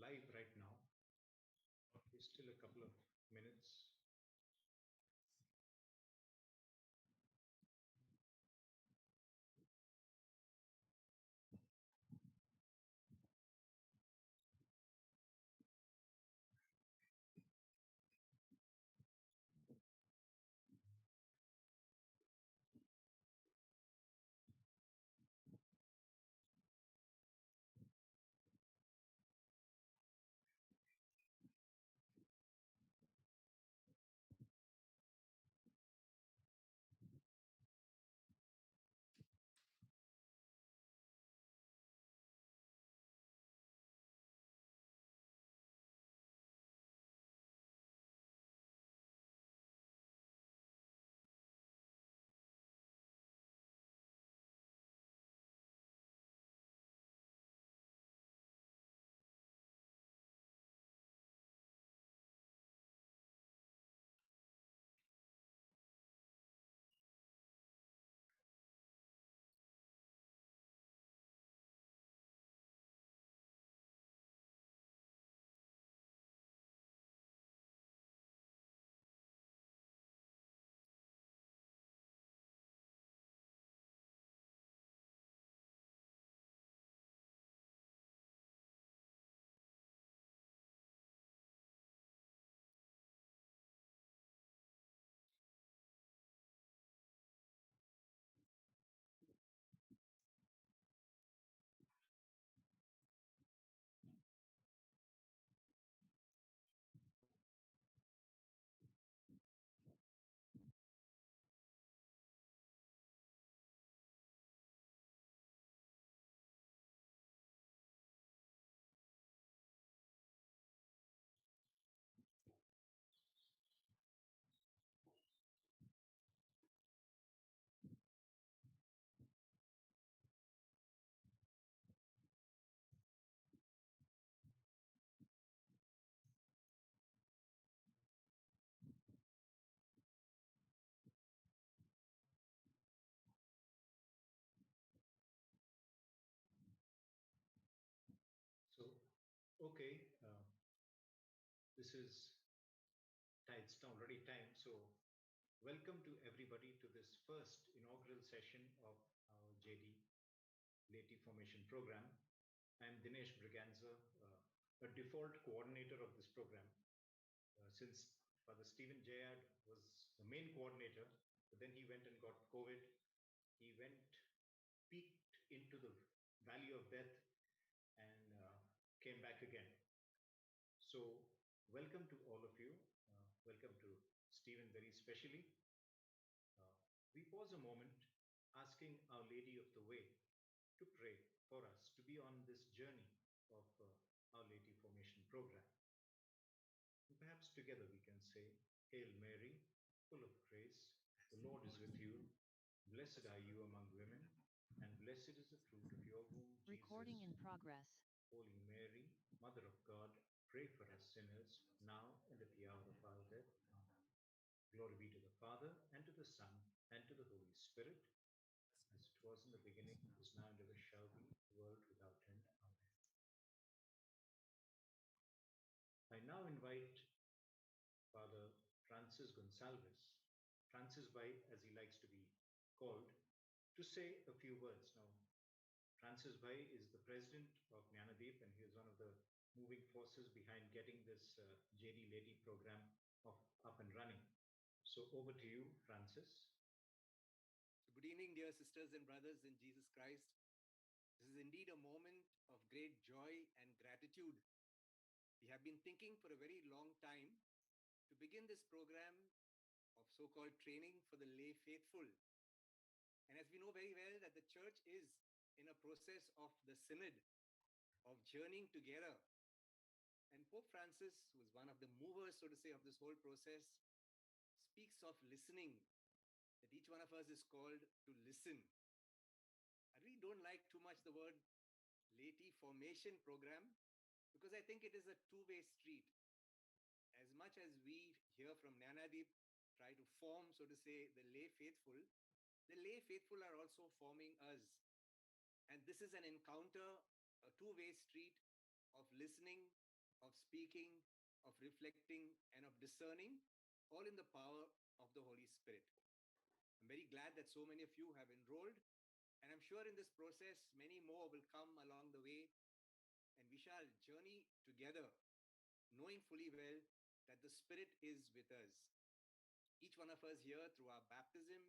live right now. There's still a couple of minutes. So, okay, this is it's already time. So, welcome to everybody to this first inaugural session of our JD Lady Formation Program. I'm Dinesh Briganza, a default coordinator of this program. Since Father Stephen Jayard was the main coordinator, but then he went and got COVID. He went, peeked into the valley of death, and came back again. So, welcome to all of you. Welcome to Stephen, very specially. We pause a moment asking Our Lady of the Way to pray for us to be on this journey of Our Lady Formation Program. And perhaps together we can say, Hail Mary, full of grace, the Lord is with you. Blessed are you among women, and blessed is the fruit of your womb, Jesus. Recording in progress. Holy Mary, Mother of God, pray for us sinners, now and at the hour of our death. Amen. Glory be to the Father, and to the Son, and to the Holy Spirit, as it was in the beginning, is now, and ever shall be, world without end. Amen. I now invite Father Francis Gonsalves, Francis by, as he likes to be called, to say a few words. Now, Francis Bhai is the president of Jnanadeep, and he is one of the moving forces behind getting this JD Lady program up and running. So over to you, Francis. So good evening, dear sisters and brothers in Jesus Christ. This is indeed a moment of great joy and gratitude. We have been thinking for a very long time to begin this program of so-called training for the lay faithful. And as we know very well that the church is in a process of the synod, of journeying together. And Pope Francis, who is one of the movers, so to say, of this whole process, speaks of listening, that each one of us is called to listen. I really don't like too much the word laity formation program, because I think it is a two-way street. As much as we here from Jnanadeep try to form, so to say, the lay faithful are also forming us. And this is an encounter, a two-way street of listening of speaking, of reflecting, and of discerning, all in the power of the Holy Spirit. I'm very glad that so many of you have enrolled, and I'm sure in this process, many more will come along the way, and we shall journey together, knowing fully well that the Spirit is with us. Each one of us here, through our baptism,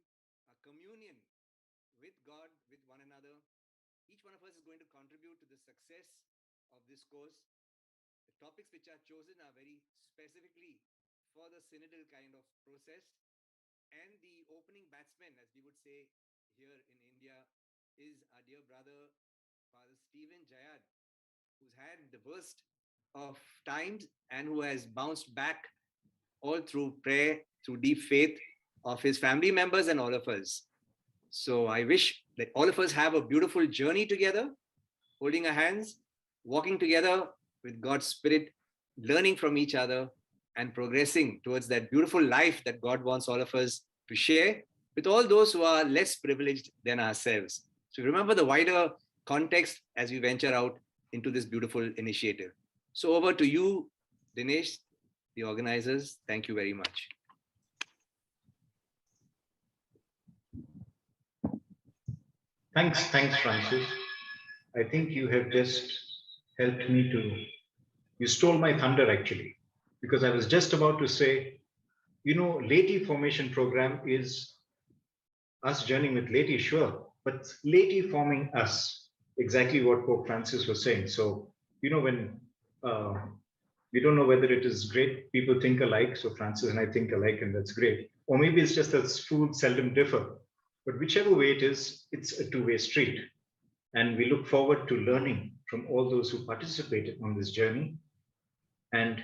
our communion with God, with one another, each one of us is going to contribute to the success of this course. The topics which are chosen are very specifically for the synodal kind of process. And the opening batsman, as we would say here in India, is our dear brother, Father Stephen Jayard, who's had the worst of times and who has bounced back all through prayer, through deep faith of his family members and all of us. So I wish that all of us have a beautiful journey together, holding our hands, walking together with God's Spirit, learning from each other, and progressing towards that beautiful life that God wants all of us to share with all those who are less privileged than ourselves. So remember the wider context as we venture out into this beautiful initiative. So over to you, Dinesh, the organizers. Thank you very much. Thanks, Francis. I think you have just helped me to, you stole my thunder actually, because I was just about to say, laity formation program is us journeying with laity, sure, but laity forming us, exactly what Pope Francis was saying. So, when we don't know whether it is great, people think alike, so Francis and I think alike, and that's great. Or maybe it's just that schools seldom differ. But whichever way it is, it's a two-way street. And we look forward to learning from all those who participated on this journey and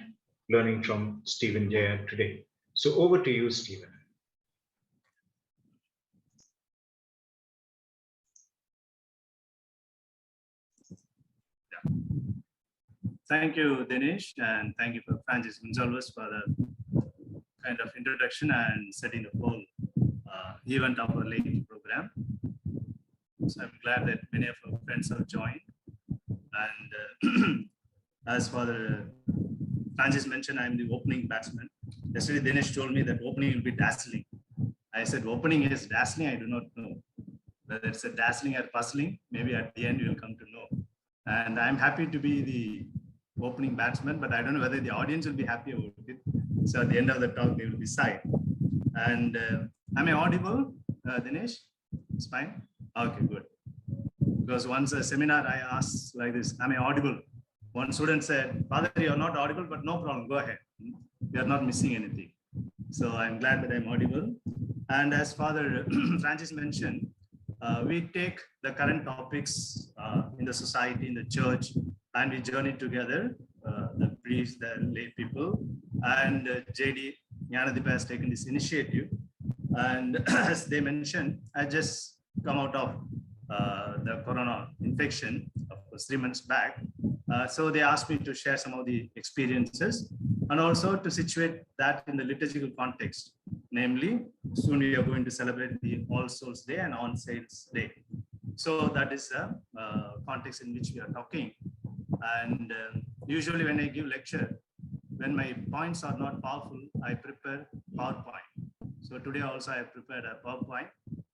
learning from Stephen Jayard today. So over to you, Stephen. Thank you, Dinesh, and thank you for Francis Gonzalez for the kind of introduction and setting the whole event of our late program. So I'm glad that many of our friends have joined. And as Father Francis mentioned, I'm the opening batsman. Yesterday, Dinesh told me that opening will be dazzling. I said, opening is dazzling, I do not know. Whether it's a dazzling or puzzling, maybe at the end you'll come to know. And I'm happy to be the opening batsman, but I don't know whether the audience will be happy about it. So at the end of the talk, they will decide. And am I audible, Dinesh? It's fine? Okay, good. Because once a seminar, I asked like this, am I audible? One student said, Father, you're not audible, but no problem, go ahead. You're not missing anything. So I'm glad that I'm audible. And as Father Francis mentioned, we take the current topics in the society, in the church, and we journey together, the priests, the lay people, and JD Jnanadipa has taken this initiative. And as they mentioned, I just come out of the corona infection, of course, 3 months back. So they asked me to share some of the experiences and also to situate that in the liturgical context. Namely, soon we are going to celebrate the All Souls Day and On Sales Day. So that is the context in which we are talking. And usually when I give lecture, when my points are not powerful, I prepare PowerPoint. So today also I have prepared a PowerPoint.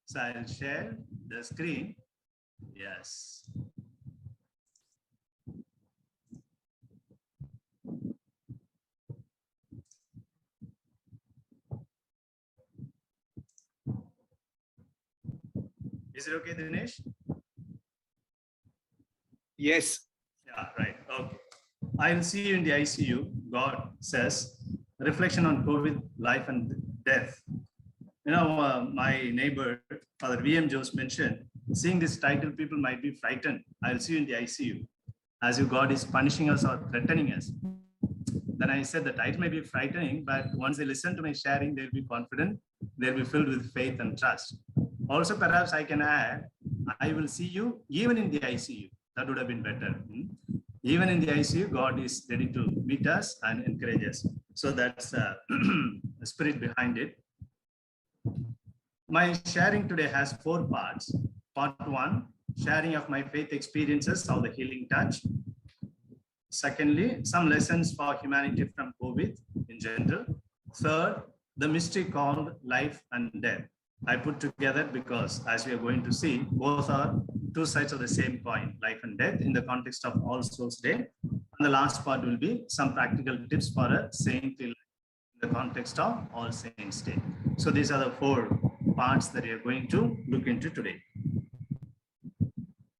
So I'll share the screen. Yes. Is it okay, Dinesh? Yes. Yeah, right. Okay. I'll see you in the ICU. God says, reflection on COVID, life and death. My neighbor, Father VM Jose mentioned, seeing this title, people might be frightened. I'll see you in the ICU, as if God is punishing us or threatening us. Then I said the title may be frightening, but once they listen to my sharing, they'll be confident, they'll be filled with faith and trust. Also, perhaps I can add, I will see you even in the ICU. That would have been better. Even in the ICU, God is ready to meet us and encourage us. So that's the spirit behind it. My sharing today has 4 parts. Part 1, sharing of my faith experiences, how the healing touch. Secondly, some lessons for humanity from COVID in general. Third, the mystery called life and death. I put together because, as we are going to see, both are two sides of the same coin, life and death, in the context of All Souls Day. And the last part will be some practical tips for a saintly life in the context of All Saints Day. So these are the four parts that we are going to look into today.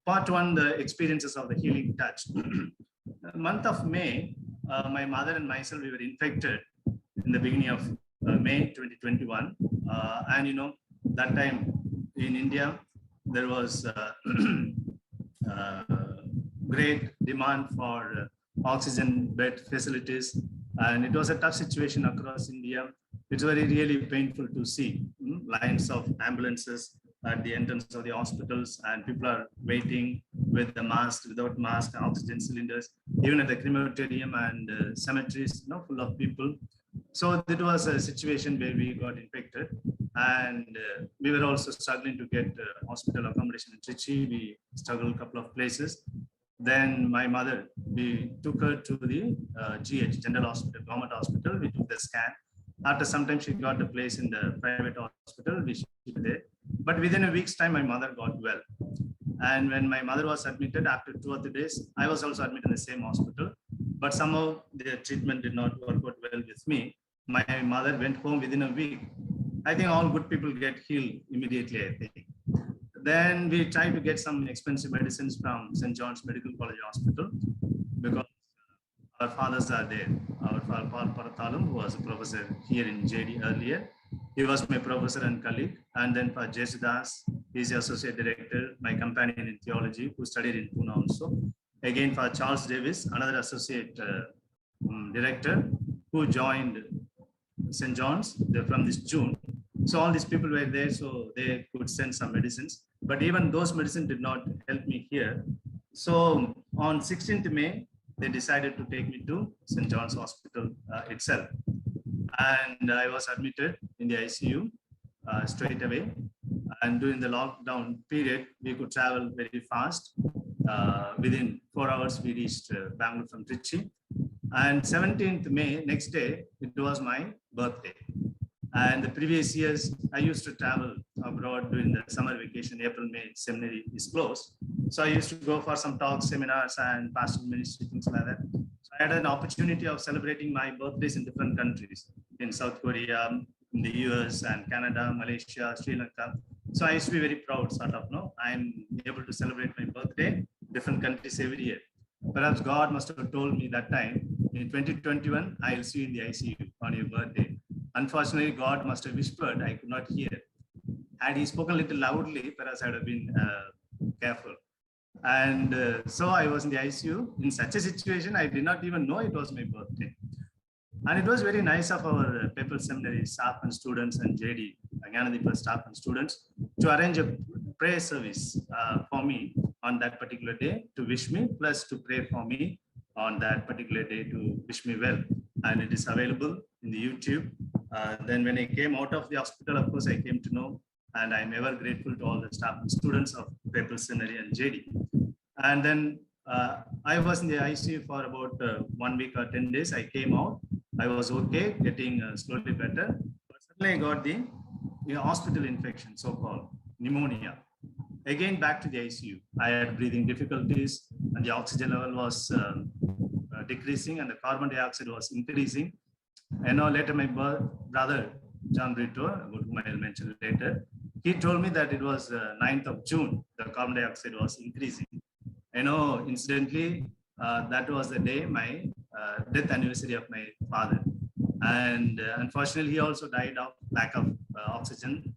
Part one, the experiences of the healing touch. The month of May, my mother and myself, we were infected in the beginning of May 2021. And that time in India, there was great demand for oxygen bed facilities. And it was a tough situation across India. It's really painful to see lines of ambulances at the entrance of the hospitals, and people are waiting with the mask, without mask, oxygen cylinders, even at the crematorium and cemeteries, full of people. So it was a situation where we got infected, and we were also struggling to get hospital accommodation in Trichy. We struggled a couple of places. Then my mother, we took her to the GH, General Hospital, government hospital. We took the scan. After some time, she got a place in the private hospital. We shipped there. But within a week's time, my mother got well. And when my mother was admitted, after 2 or 3 days, I was also admitted in the same hospital. But somehow the treatment did not work out well with me. My mother went home within a week. I think all good people get healed immediately, I think. Then we tried to get some expensive medicines from St. John's Medical College Hospital, because our fathers are there. Our father, Paul Parathalum, who was a professor here in JD earlier, he was my professor and colleague. And then for Jesidas, he's the associate director, my companion in theology, who studied in Pune also. Again, for Charles Davis, another associate director, who joined St. John's from this June. So all these people were there, so they could send some medicines. But even those medicines did not help me here. So on 16th May, they decided to take me to St. John's Hospital itself. And I was admitted in the ICU straight away. And during the lockdown period, we could travel very fast. Within 4 hours, we reached Bangalore from Trichy. And 17th May, next day, it was my birthday. And the previous years, I used to travel abroad during the summer vacation. April, May, seminary is closed. So I used to go for some talks, seminars, and pastoral ministry, things like that. So I had an opportunity of celebrating my birthdays in different countries, in South Korea, in the US and Canada, Malaysia, Sri Lanka. So I used to be very proud, I'm able to celebrate my birthday, different countries every year. Perhaps God must have told me that time, in 2021, I'll see you in the ICU on your birthday. Unfortunately, God must have whispered, I could not hear. Had he spoken a little loudly, perhaps I would have been careful. And so I was in the ICU. In such a situation, I did not even know it was my birthday. And it was very nice of our Papal Seminary staff and students and JD, Gnanadeepa staff and students, to arrange a prayer service for me on that particular day to wish me, plus to pray for me on that particular day to wish me well. And it is available in the YouTube. Then when I came out of the hospital, of course, I came to know, and I'm ever grateful to all the staff and students of Papal Seminary and JD. And then I was in the ICU for about 1 week or 10 days. I came out. I was okay, getting slowly better. But suddenly I got the hospital infection, so-called pneumonia. Again, back to the ICU. I had breathing difficulties, and the oxygen level was decreasing, and the carbon dioxide was increasing. Later my brother, John Brito, about whom I'll mention later, he told me that it was 9th of June, the carbon dioxide was increasing. Incidentally, that was the day my death anniversary of my father. And unfortunately, he also died of lack of oxygen.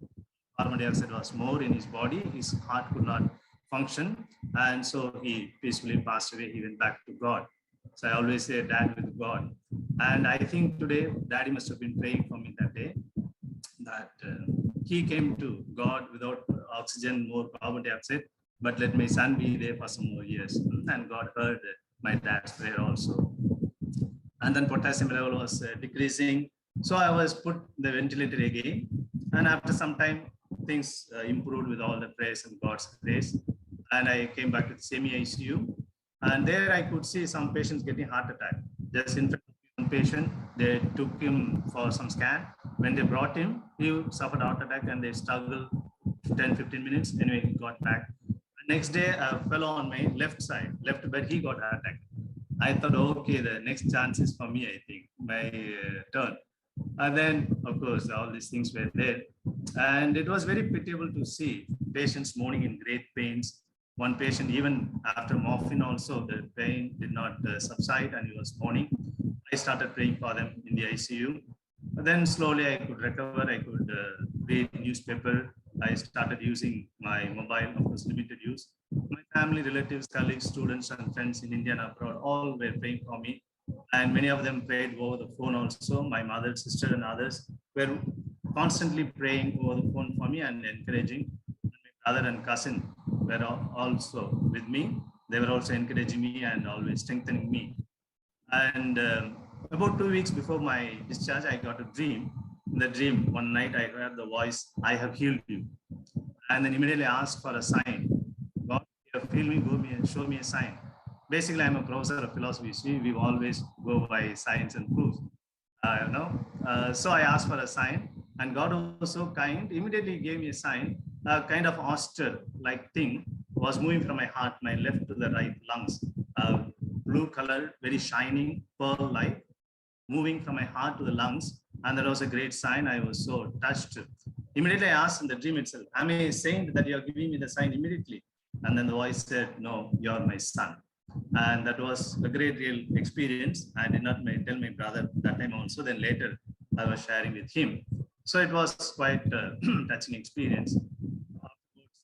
Carbon dioxide was more in his body. His heart could not function. And so he peacefully passed away. He went back to God. So I always say dad with God. And I think today, daddy must have been praying for me that day, that he came to God without oxygen, more carbon dioxide, but let my son be there for some more years. And God heard my dad's prayer also. And then potassium level was decreasing. So I was put the ventilator again. And after some time, things improved with all the prayers and God's grace. And I came back to the semi-ICU. And there I could see some patients getting heart attack. Just in front of one patient, they took him for some scan. When they brought him, he suffered heart attack and they struggled 10, 15 minutes. Anyway, he got back. Next day, a fellow on my left side, left bed, he got heart attack. I thought, okay, the next chance is for me, I think, my turn. And then, of course, all these things were there. And it was very pitiable to see patients moaning in great pains. One patient, even after morphine also, the pain did not subside and he was moaning. I started praying for them in the ICU. But then slowly I could recover, I could read newspaper. I started using my mobile, of course, limited use. My family, relatives, colleagues, students, and friends in India and abroad all were praying for me. And many of them prayed over the phone also. My mother, sister, and others were constantly praying over the phone for me and encouraging. My brother and cousin were also with me. They were also encouraging me and always strengthening me. And about 2 weeks before my discharge, I got a dream. In the dream, one night I heard the voice, "I have healed you." And then immediately asked for a sign. God, you have healed me, show me a sign. Basically, I'm a professor of philosophy. See, we always go by science and proofs. So I asked for a sign, and God was so kind. Immediately gave me a sign. A kind of oyster-like thing was moving from my heart, my left to the right lungs. Blue color, very shining, pearl-like, moving from my heart to the lungs. And that was a great sign. I was so touched. Immediately I asked in the dream itself, "Am I a saint that you are giving me the sign immediately?" And then the voice said, "No, you're my son." And that was a great real experience. I did not tell my brother that time also. Then later I was sharing with him. So it was quite a touching experience.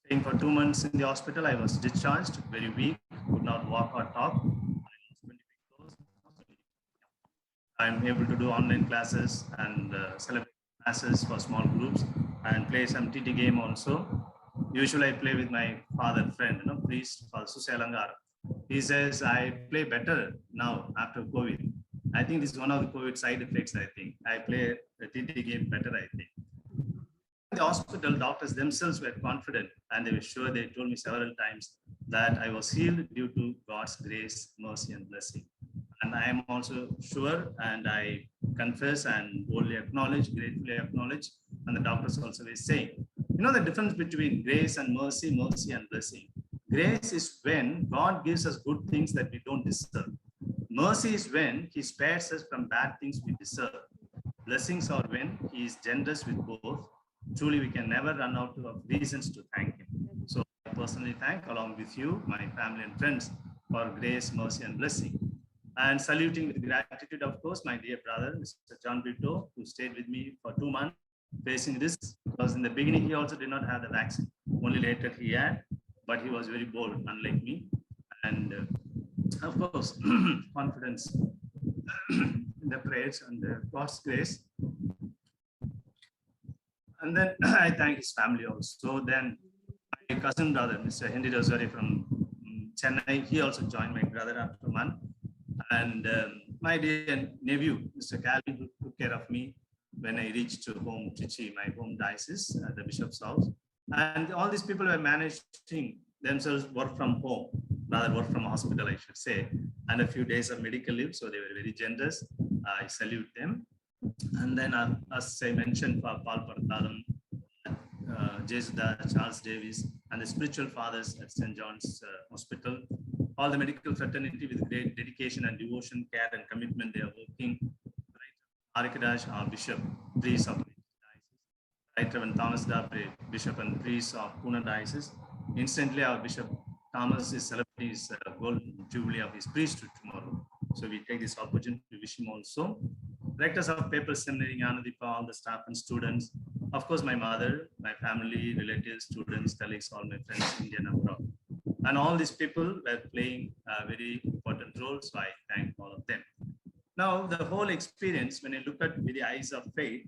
Staying for 2 months in the hospital, I was discharged, very weak, could not walk or talk. I'm able to do online classes and celebrate classes for small groups and play some TT game also. Usually I play with my father friend, priest for Susalangar. He says, "I play better now after COVID." I think this is one of the COVID side effects, I think. I play the TT game better, I think. The hospital doctors themselves were confident and they were sure. They told me several times that I was healed due to God's grace, mercy, and blessing. And I am also sure, and I confess and boldly acknowledge, gratefully acknowledge, and the doctors also were saying, the difference between grace and mercy, mercy and blessing. Grace is when God gives us good things that we don't deserve. Mercy is when He spares us from bad things we deserve. Blessings are when He is generous with both. Truly, we can never run out of reasons to thank Him. So I personally thank, along with you, my family and friends, for grace, mercy, and blessing. And saluting with gratitude, of course, my dear brother, Mr. John Brito, who stayed with me for 2 months, facing this, because in the beginning, he also did not have the vaccine. Only later he had, but he was very bold, unlike me. And of course, confidence in the prayers and God's grace. And then I thank his family also. Then my cousin brother, Mr. Henry Rosari from Chennai, he also joined my brother after a month. And my dear nephew, Mr. Calvin, who took care of me when I reached home, Trichy, my home diocese, at the bishop's house. And all these people were managing themselves work from home, rather work from hospital, I should say, and a few days of medical leave. So they were very generous. I salute them. And then, as I mentioned, Paul Parthalam, Jayard, Charles Davis, and the spiritual fathers at St. John's Hospital, all the medical fraternity with great dedication and devotion, care, and commitment, they are working. Right, Arikadash, our bishop, priest of Right Reverend Thomas Dapre, bishop and priest of Pune Diocese. Instantly, our Bishop Thomas is celebrating his golden jubilee of his priesthood tomorrow. So we take this opportunity to wish him also. Rectors of Papal Seminary, Anadipa, all the staff and students. Of course, my mother, my family, relatives, students, colleagues, all my friends, Indian and abroad. And all these people were playing a very important role. So I thank all of them. Now, the whole experience, when I look at with the eyes of faith,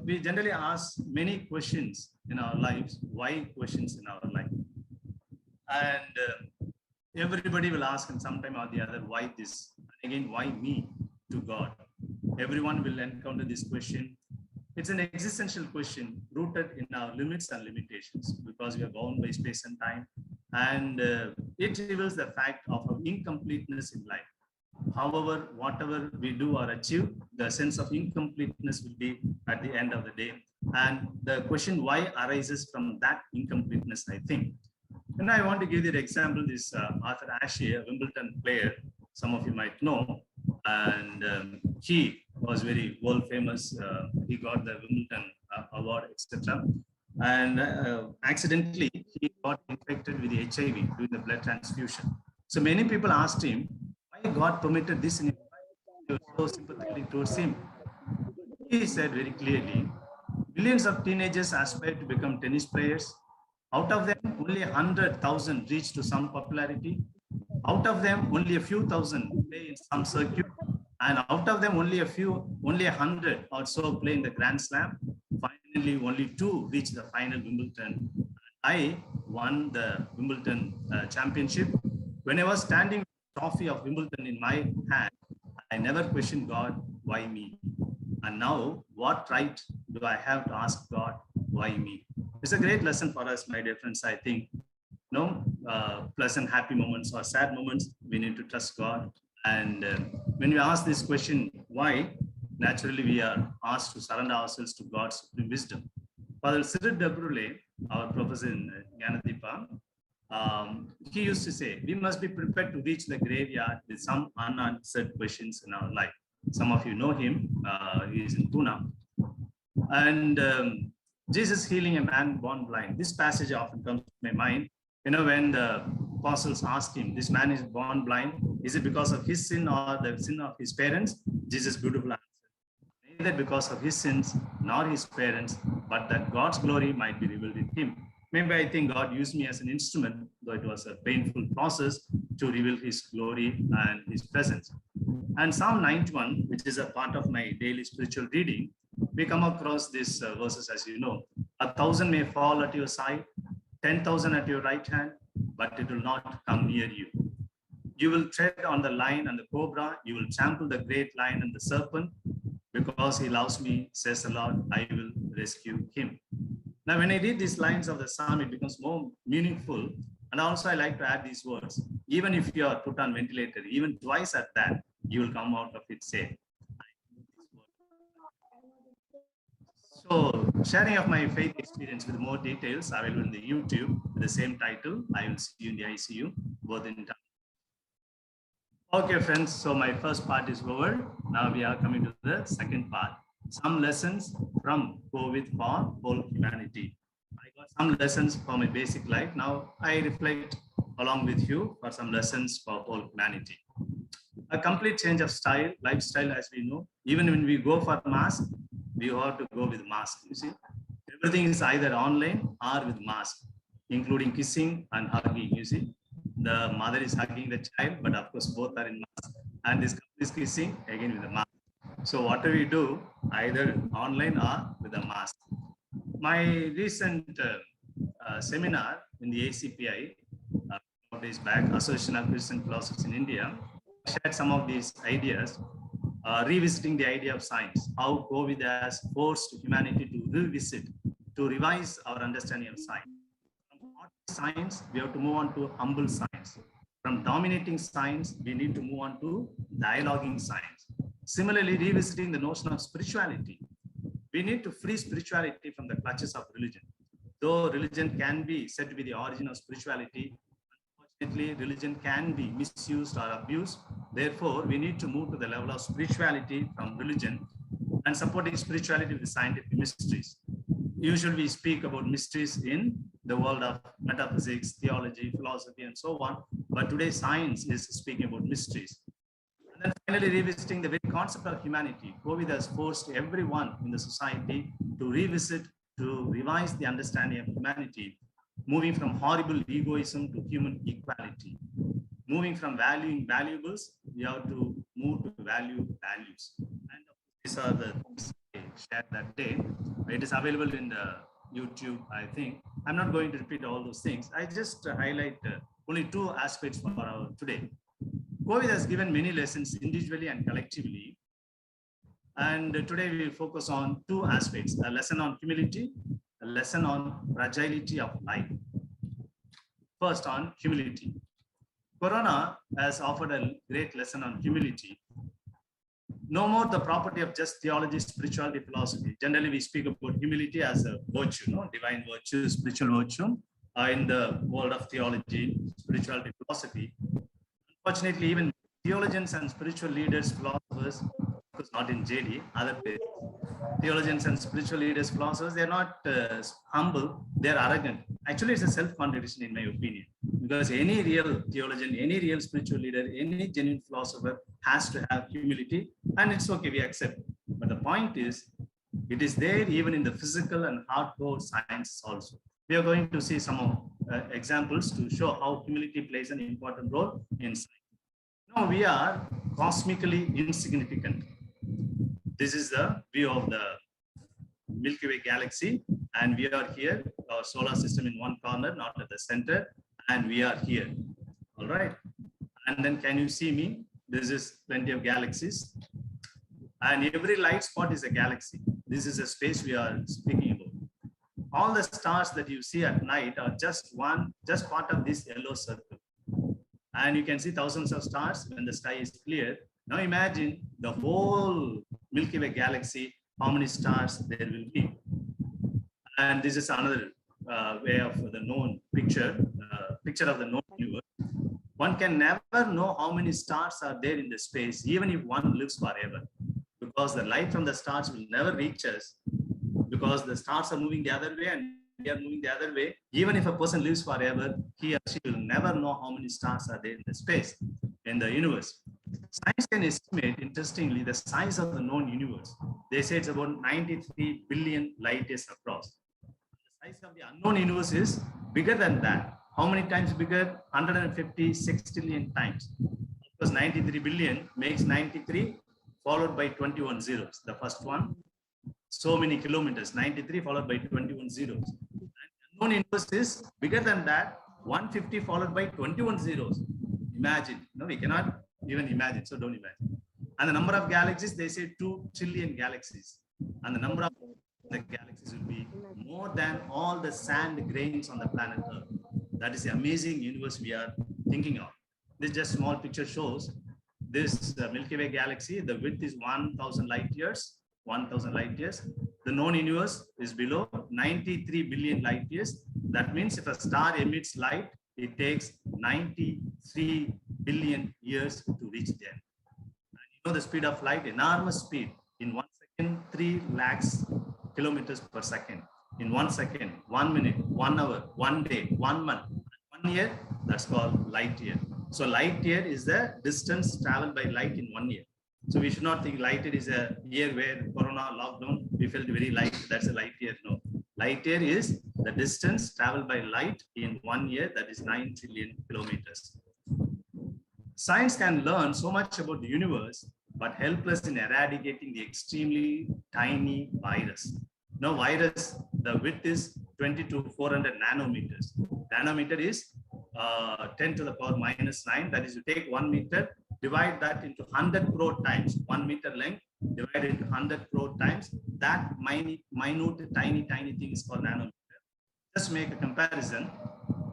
we generally ask many questions in our lives, why questions in our life. And everybody will ask in some time or the other, why this? And again, why me to God? Everyone will encounter this question. It's an existential question rooted in our limits and limitations because we are bound by space and time. And it reveals the fact of our incompleteness in life. However, whatever we do or achieve, the sense of incompleteness will be at the end of the day. And the question why arises from that incompleteness, I think. And I want to give you the example, this Arthur Ashe, a Wimbledon player, some of you might know, and he was very world famous. He got the Wimbledon award, etc. And accidentally, he got infected with HIV during the blood transfusion. So many people asked him, why God permitted this in his life? He was so sympathetic towards him. He said very clearly, millions of teenagers aspire to become tennis players. Out of them, only 100,000 reach to some popularity. Out of them, only a few thousand play in some circuit. And out of them, only 100 or so play in the Grand Slam. Finally, only 2 reach the final Wimbledon. I won the Wimbledon championship. When I was standing with the trophy of Wimbledon in my hand, I never questioned God, why me? And now, what right do I have to ask God, why me? It's a great lesson for us, my dear friends. I think, pleasant, happy moments or sad moments, we need to trust God. And when we ask this question, why? Naturally, we are asked to surrender ourselves to God's supreme wisdom. Father Cyril de Brule, our professor in Jnanadipa, he used to say, we must be prepared to reach the graveyard with some unanswered questions in our life. Some of you know him, he is in Pune. And Jesus healing a man born blind. This passage often comes to my mind. When the apostles asked him, this man is born blind, is it because of his sin or the sin of his parents? Jesus beautiful answer. Neither because of his sins nor his parents, but that God's glory might be revealed in him. Maybe I think God used me as an instrument, though it was a painful process, to reveal his glory and his presence. And Psalm 91, which is a part of my daily spiritual reading, we come across these verses, as you know. 1,000 may fall at your side, 10,000 at your right hand, but it will not come near you. You will tread on the lion and the cobra. You will trample the great lion and the serpent. Because he loves me, says the Lord, I will rescue him. Now, when I read these lines of the psalm, it becomes more meaningful. And also, I like to add these words. Even if you are put on ventilator, even twice at that, you will come out of it safe. So, sharing of my faith experience with more details available in the YouTube with the same title. I will see you in the ICU, both in time. Okay, friends. So my first part is over. Now we are coming to the second part. Some lessons from COVID for whole humanity. I got some lessons for my basic life. Now I reflect along with you for some lessons for whole humanity. A complete change of style, lifestyle, as we know. Even when we go for mask, we have to go with mask. You see, everything is either online or with mask, including kissing and hugging. You see, the mother is hugging the child, but of course both are in mask, and this couple is kissing again with a mask. So what do we do? Either online or with a mask. My recent seminar in the ACPI, days back, Association of Christian Philosophers in India, shared some of these ideas, revisiting the idea of science, how COVID has forced humanity to revisit, to revise our understanding of science. From hard science, we have to move on to humble science. From dominating science, we need to move on to dialoguing science. Similarly, revisiting the notion of spirituality. We need to free spirituality from the clutches of religion. Though religion can be said to be the origin of spirituality, unfortunately, religion can be misused or abused. Therefore, we need to move to the level of spirituality from religion and supporting spirituality with scientific mysteries. Usually, we speak about mysteries in the world of metaphysics, theology, philosophy, and so on. But today, science is speaking about mysteries. And then finally, revisiting the very concept of humanity. COVID has forced everyone in the society to revisit, to revise the understanding of humanity, moving from horrible egoism to human equality. Moving from valuing valuables, we have to move to value values. And these are the things I shared that day. It is available in the YouTube, I think. I'm not going to repeat all those things. I just highlight only two aspects for our today. COVID has given many lessons individually and collectively. And today we will focus on two aspects, a lesson on humility, a lesson on fragility of life. First on humility. Corona has offered a great lesson on humility. No more the property of just theology, spirituality, philosophy. Generally, we speak about humility as a virtue, no? Divine virtue, spiritual virtue. In the world of theology, spirituality, philosophy. Unfortunately, even theologians and spiritual leaders, philosophers, because not in JD, other places, theologians and spiritual leaders, philosophers, they're not humble, they're arrogant. Actually, it's a self-contradiction in my opinion, because any real theologian, any real spiritual leader, any genuine philosopher has to have humility, and it's okay, we accept. But the point is, it is there even in the physical and hardcore science also. We are going to see some examples to show how humility plays an important role in science. Now we are cosmically insignificant. This is the view of the Milky Way galaxy, and we are here, our solar system in one corner, not at the center, and we are here. All right. And then can you see me? This is plenty of galaxies, and every light spot is a galaxy. This is a space we are speaking about. All the stars that you see at night are just part of this yellow circle. And you can see thousands of stars when the sky is clear. Now imagine the whole Milky Way galaxy, how many stars there will be. And this is another way of the known picture of the known universe. One can never know how many stars are there in the space, even if one lives forever, because the light from the stars will never reach us, because the stars are moving the other way and we are moving the other way. Even if a person lives forever, he or she will never know how many stars are there in the space, in the universe. Science can estimate, interestingly, the size of the known universe. They say it's about 93 billion light years across. The size of the unknown universe is bigger than that. How many times bigger? 150 sextillion times. Because 93 billion makes 93 followed by 21 zeros. The first one, so many kilometers, 93 followed by 21 zeros. And unknown universe is bigger than that, 150 followed by 21 zeros. Imagine, no, we cannot even imagine, so don't imagine. And the number of galaxies, they say 2 trillion galaxies. And the number of the galaxies will be more than all the sand grains on the planet Earth. That is the amazing universe we are thinking of. This just small picture shows this Milky Way galaxy. The width is 1,000 light years. 1,000 light years. The known universe is below 93 billion light years. That means if a star emits light, it takes 93 billion years to reach there. And you know the speed of light, enormous speed. In 1 second, 3 lakhs kilometers per second. In 1 second, 1 minute, 1 hour, 1 day, 1 month, 1 year, that's called light year. So light year is the distance traveled by light in 1 year. So we should not think light year is a year where Corona lockdown, we felt very light. That's a light year. No. Light year is the distance traveled by light in 1 year, that is 9 trillion kilometers. Science can learn so much about the universe, but helpless in eradicating the extremely tiny virus. Now, virus, the width is 20 to 400 nanometers. Nanometer is 10 to the power minus 9. That is, you take 1 meter, divide that into 100 crore times, 1 meter length, divide into 100 crore times. That minute, tiny thing is called nanometer. Just make a comparison.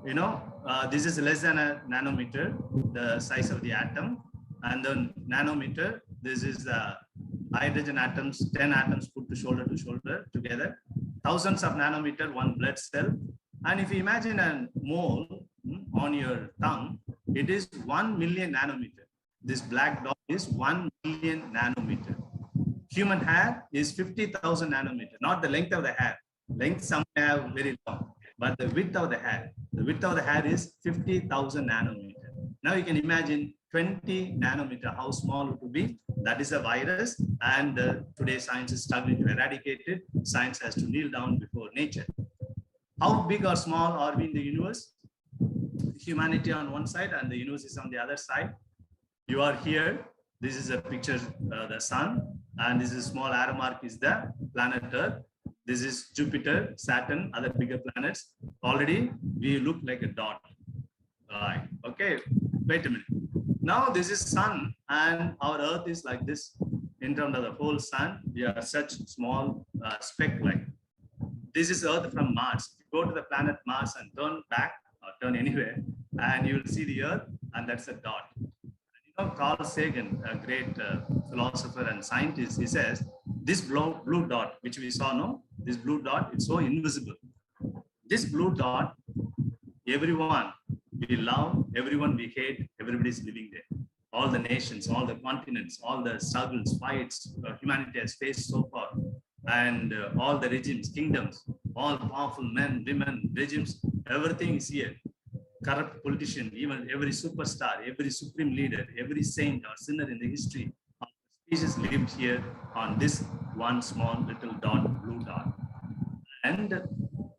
You know, this is less than a nanometer, the size of the atom, and the nanometer, this is the hydrogen atoms, 10 atoms put to shoulder together, thousands of nanometer, one blood cell. And if you imagine a mole on your tongue, it is 1 million nanometer. This black dot is 1 million nanometer. Human hair is 50,000 nanometer, not the length of the hair. Length some have very long, but the width of the hair. The width of the hair is 50,000 nanometer. Now you can imagine 20 nanometer, how small it would be. That is a virus, and today science is struggling to eradicate it. Science has to kneel down before nature. How big or small are we in the universe? Humanity on one side and the universe is on the other side. You are here. This is a picture, the sun, and this is small arrow mark is the planet Earth. This is Jupiter, Saturn, other bigger planets. Already we look like a dot. All right. Okay. Wait a minute. Now this is sun, and our Earth is like this. in terms of the whole sun, we are such small speck like. This is Earth from Mars. If you go to the planet Mars and turn back or turn anywhere, and you will see the Earth, and that's a dot. Carl Sagan, a great philosopher and scientist, he says, this blue dot, which we saw, no? This blue dot, it's so invisible. This blue dot, everyone we love, everyone we hate, everybody's living there. All the nations, all the continents, all the struggles, fights humanity has faced so far, and all the regimes, kingdoms, all powerful men, women, regimes, everything is here. Corrupt politician, even every superstar, every supreme leader, every saint or sinner in the history of the species lived here on this one small little dot, blue dot. And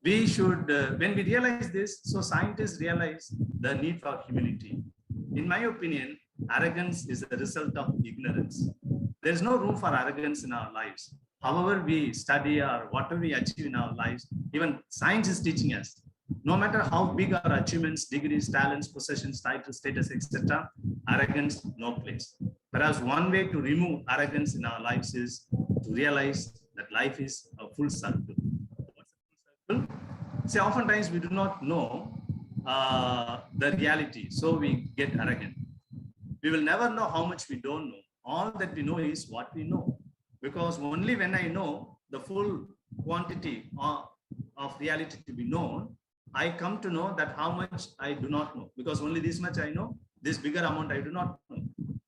we should, when we realize this, so scientists realize the need for humility. In my opinion, arrogance is a result of ignorance. There is no room for arrogance in our lives. However we study or whatever we achieve in our lives, even science is teaching us, no matter how big our achievements, degrees, talents, possessions, titles, status, etc., arrogance, no place. Perhaps one way to remove arrogance in our lives is to realize that life is a full circle. What's a full circle? See, oftentimes we do not know the reality, so we get arrogant. We will never know how much we don't know. All that we know is what we know. Because only when I know the full quantity of reality to be known, I come to know that how much I do not know. Because only this much I know, this bigger amount I do not know.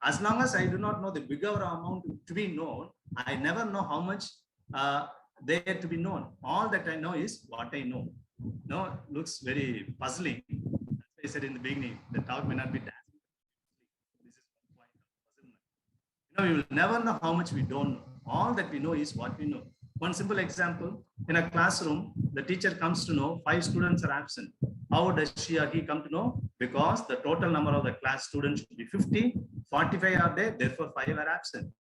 As long as I do not know the bigger amount to be known, I never know how much there to be known. All that I know is what I know. No, looks very puzzling. As I said in the beginning, the talk may not be dazzling. This is one point of puzzlement. We will never know how much we don't know. All that we know is what we know. One simple example, in a classroom, the teacher comes to know 5 students are absent. How does she or he come to know? Because the total number of the class students should be 50, 45 are there, therefore 5 are absent.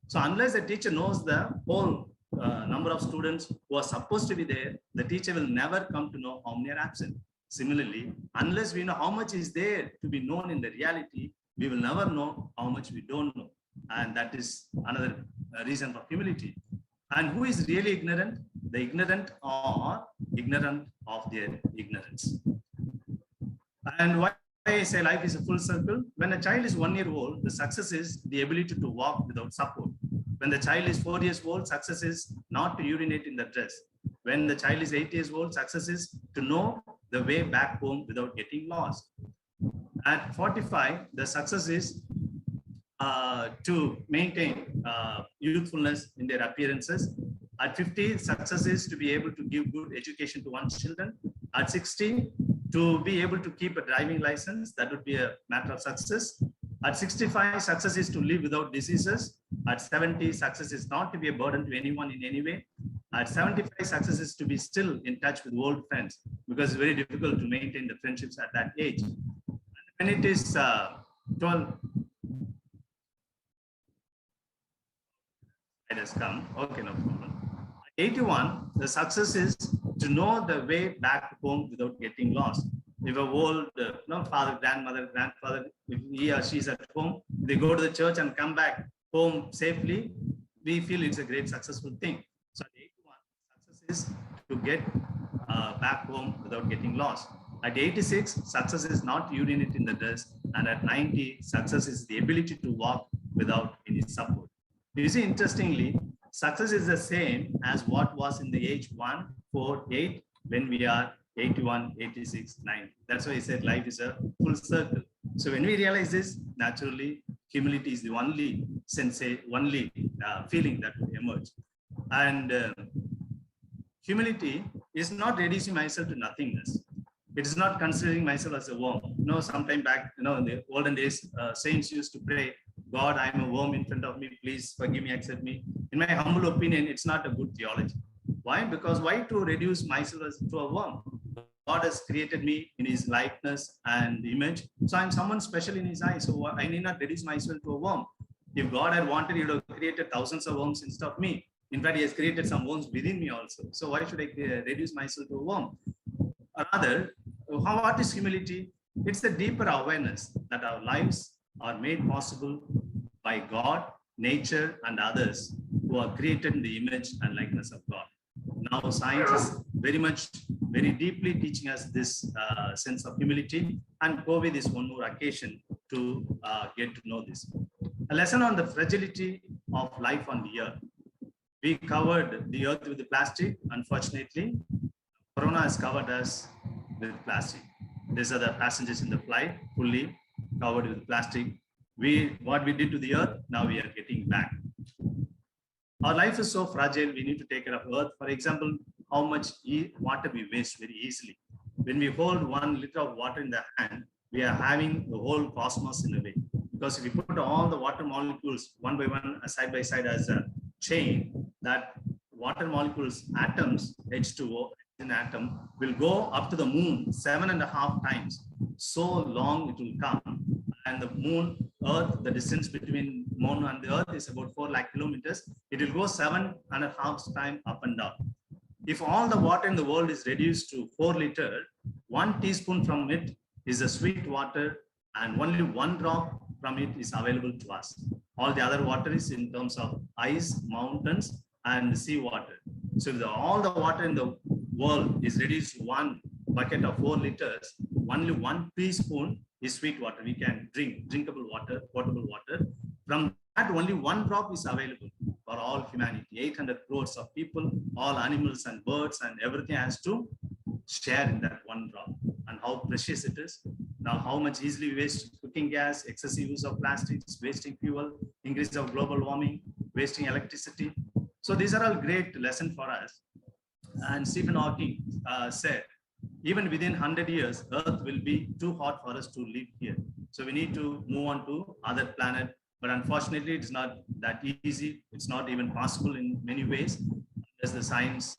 So unless the teacher knows the whole number of students who are supposed to be there, the teacher will never come to know how many are absent. Similarly, unless we know how much is there to be known in the reality, we will never know how much we don't know. And that is another reason for humility. And who is really ignorant? The ignorant are ignorant of their ignorance. And why I say life is a full circle? When a child is 1 year old, the success is the ability to walk without support. When the child is 4 years old, success is not to urinate in the dress. When the child is 8 years old, success is to know the way back home without getting lost. At 45, the success is to maintain youthfulness in their appearances. At 50, success is to be able to give good education to one's children. At 60, to be able to keep a driving license, that would be a matter of success. At 65, success is to live without diseases. At 70, success is not to be a burden to anyone in any way. At 75, success is to be still in touch with old friends, because it's very difficult to maintain the friendships at that age. And when it is 12, it has come. Okay, no problem. At 81, the success is to know the way back home without getting lost. If a old father, grandmother, grandfather, if he or she is at home, they go to the church and come back home safely, we feel it's a great successful thing. So at 81, success is to get back home without getting lost. At 86, success is not urinate in the dress. And at 90, success is the ability to walk without any support. You see, interestingly, success is the same as what was in the age 1, 4, 8, when we are 81, 86, 90. That's why I said life is a full circle. So when we realize this, naturally, humility is the only feeling that will emerge. And humility is not reducing myself to nothingness. It is not considering myself as a worm. Sometime back, in the olden days, saints used to pray, God, I am a worm in front of me. Please forgive me, accept me. In my humble opinion, it's not a good theology. Why? Because why to reduce myself to a worm? God has created me in his likeness and image. So I'm someone special in his eyes. So I need not reduce myself to a worm. If God had wanted, he would have created thousands of worms instead of me. In fact, he has created some worms within me also. So why should I reduce myself to a worm? Rather, what is humility? It's a deeper awareness that our lives are made possible by God nature, and others who are created in the image and likeness of God. Now, science is very deeply teaching us this sense of humility, and COVID is one more occasion to get to know this. A lesson on the fragility of life on the earth. We covered the earth with the plastic. Unfortunately, Corona has covered us with plastic. These are the passengers in the flight, fully covered with plastic. What we did to the earth, now we are getting back. Our life is so fragile, we need to take care of earth. For example, how much water we waste very easily. When we hold 1 liter of water in the hand, we are having the whole cosmos in a way. Because if we put all the water molecules one by one, side by side as a chain, that water molecules, atoms, H2O, an atom, will go up to the moon 7.5 times. So long it will come. And the moon, Earth, the distance between moon and the Earth is about 4 lakh kilometers. It will go 7.5 times up and down. If all the water in the world is reduced to 4 liters, 1 teaspoon from it is a sweet water, and only 1 drop from it is available to us. All the other water is in terms of ice, mountains, and sea water. So if all the water in the world is reduced to 1 bucket of 4 liters, only 1 teaspoon is sweet water. We can drink drinkable water, potable water. From that, only 1 drop is available for all humanity. 800 crores of people, all animals and birds and everything has to share in that 1 drop. And how precious it is. Now, how much easily we waste cooking gas, excessive use of plastics, wasting fuel, increase of global warming, wasting electricity. So these are all great lessons for us. And Stephen Hawking said, even within 100 years, Earth will be too hot for us to live here. So we need to move on to other planet. But unfortunately, it's not that easy. It's not even possible in many ways. As the science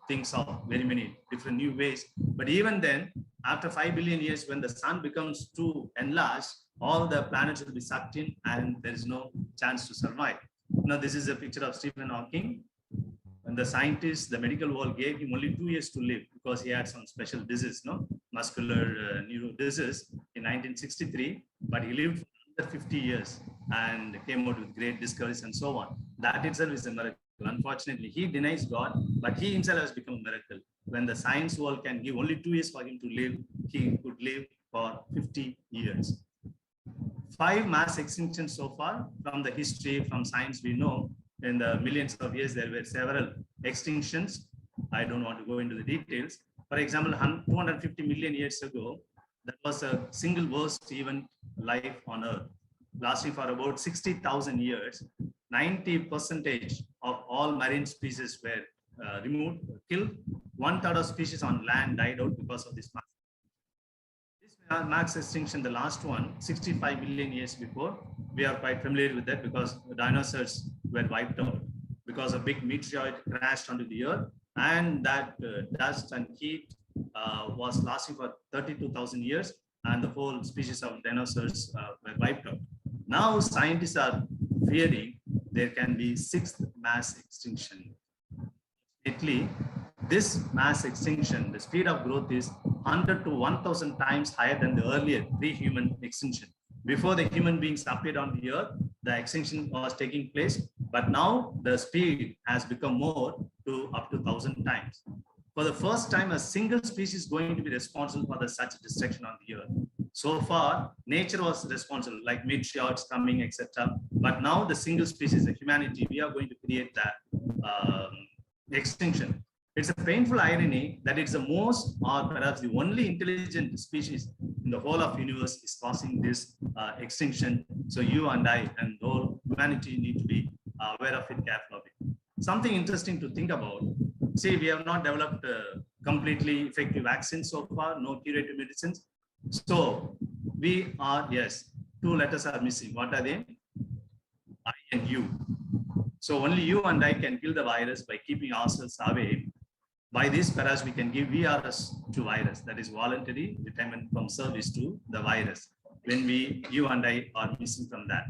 thinks of very many different new ways. But even then, after 5 billion years, when the sun becomes too enlarged, all the planets will be sucked in and there is no chance to survive. Now, this is a picture of Stephen Hawking. And the scientists, the medical world gave him only 2 years to live because he had some special disease, muscular neuro disease in 1963, but he lived for another 50 years and came out with great discoveries and so on. That itself is a miracle. Unfortunately, he denies God, but he himself has become a miracle. When the science world can give only 2 years for him to live, he could live for 50 years. 5 mass extinctions so far from the history, from science we know. In the millions of years, there were several extinctions. I don't want to go into the details. For example, 250 million years ago, there was a single worst event life on Earth, lasting for about 60,000 years. 90% of all marine species were removed, killed. 1/3 of species on land died out because of this mass. This mass extinction, the last one, 65 million years before, we are quite familiar with that because the dinosaurs were wiped out because a big meteorite crashed onto the earth, and that dust and heat was lasting for 32,000 years, and the whole species of dinosaurs were wiped out. Now scientists are fearing there can be 6th mass extinction. Lately, this mass extinction, the speed of growth is 100 to 1,000 times higher than the earlier pre-human extinction. Before the human beings appeared on the earth, the extinction was taking place, but now the speed has become more to up to 1,000 times. For the first time, a single species is going to be responsible for such destruction on the earth. So far, nature was responsible, like meteorites coming, etc. But now the single species, the humanity, we are going to create that extinction. It's a painful irony that it's the most, or perhaps the only intelligent species in the whole of universe is causing this extinction. So you and I and the whole humanity need to be aware of it, careful of it. Something interesting to think about. See, we have not developed completely effective vaccines so far, no curative medicines. So we are, yes, 2 letters are missing. What are they? I and U. So only you and I can kill the virus by keeping ourselves away. By this, perhaps we can give VRS to virus, that is voluntary retirement from service to the virus. When you and I are missing from that.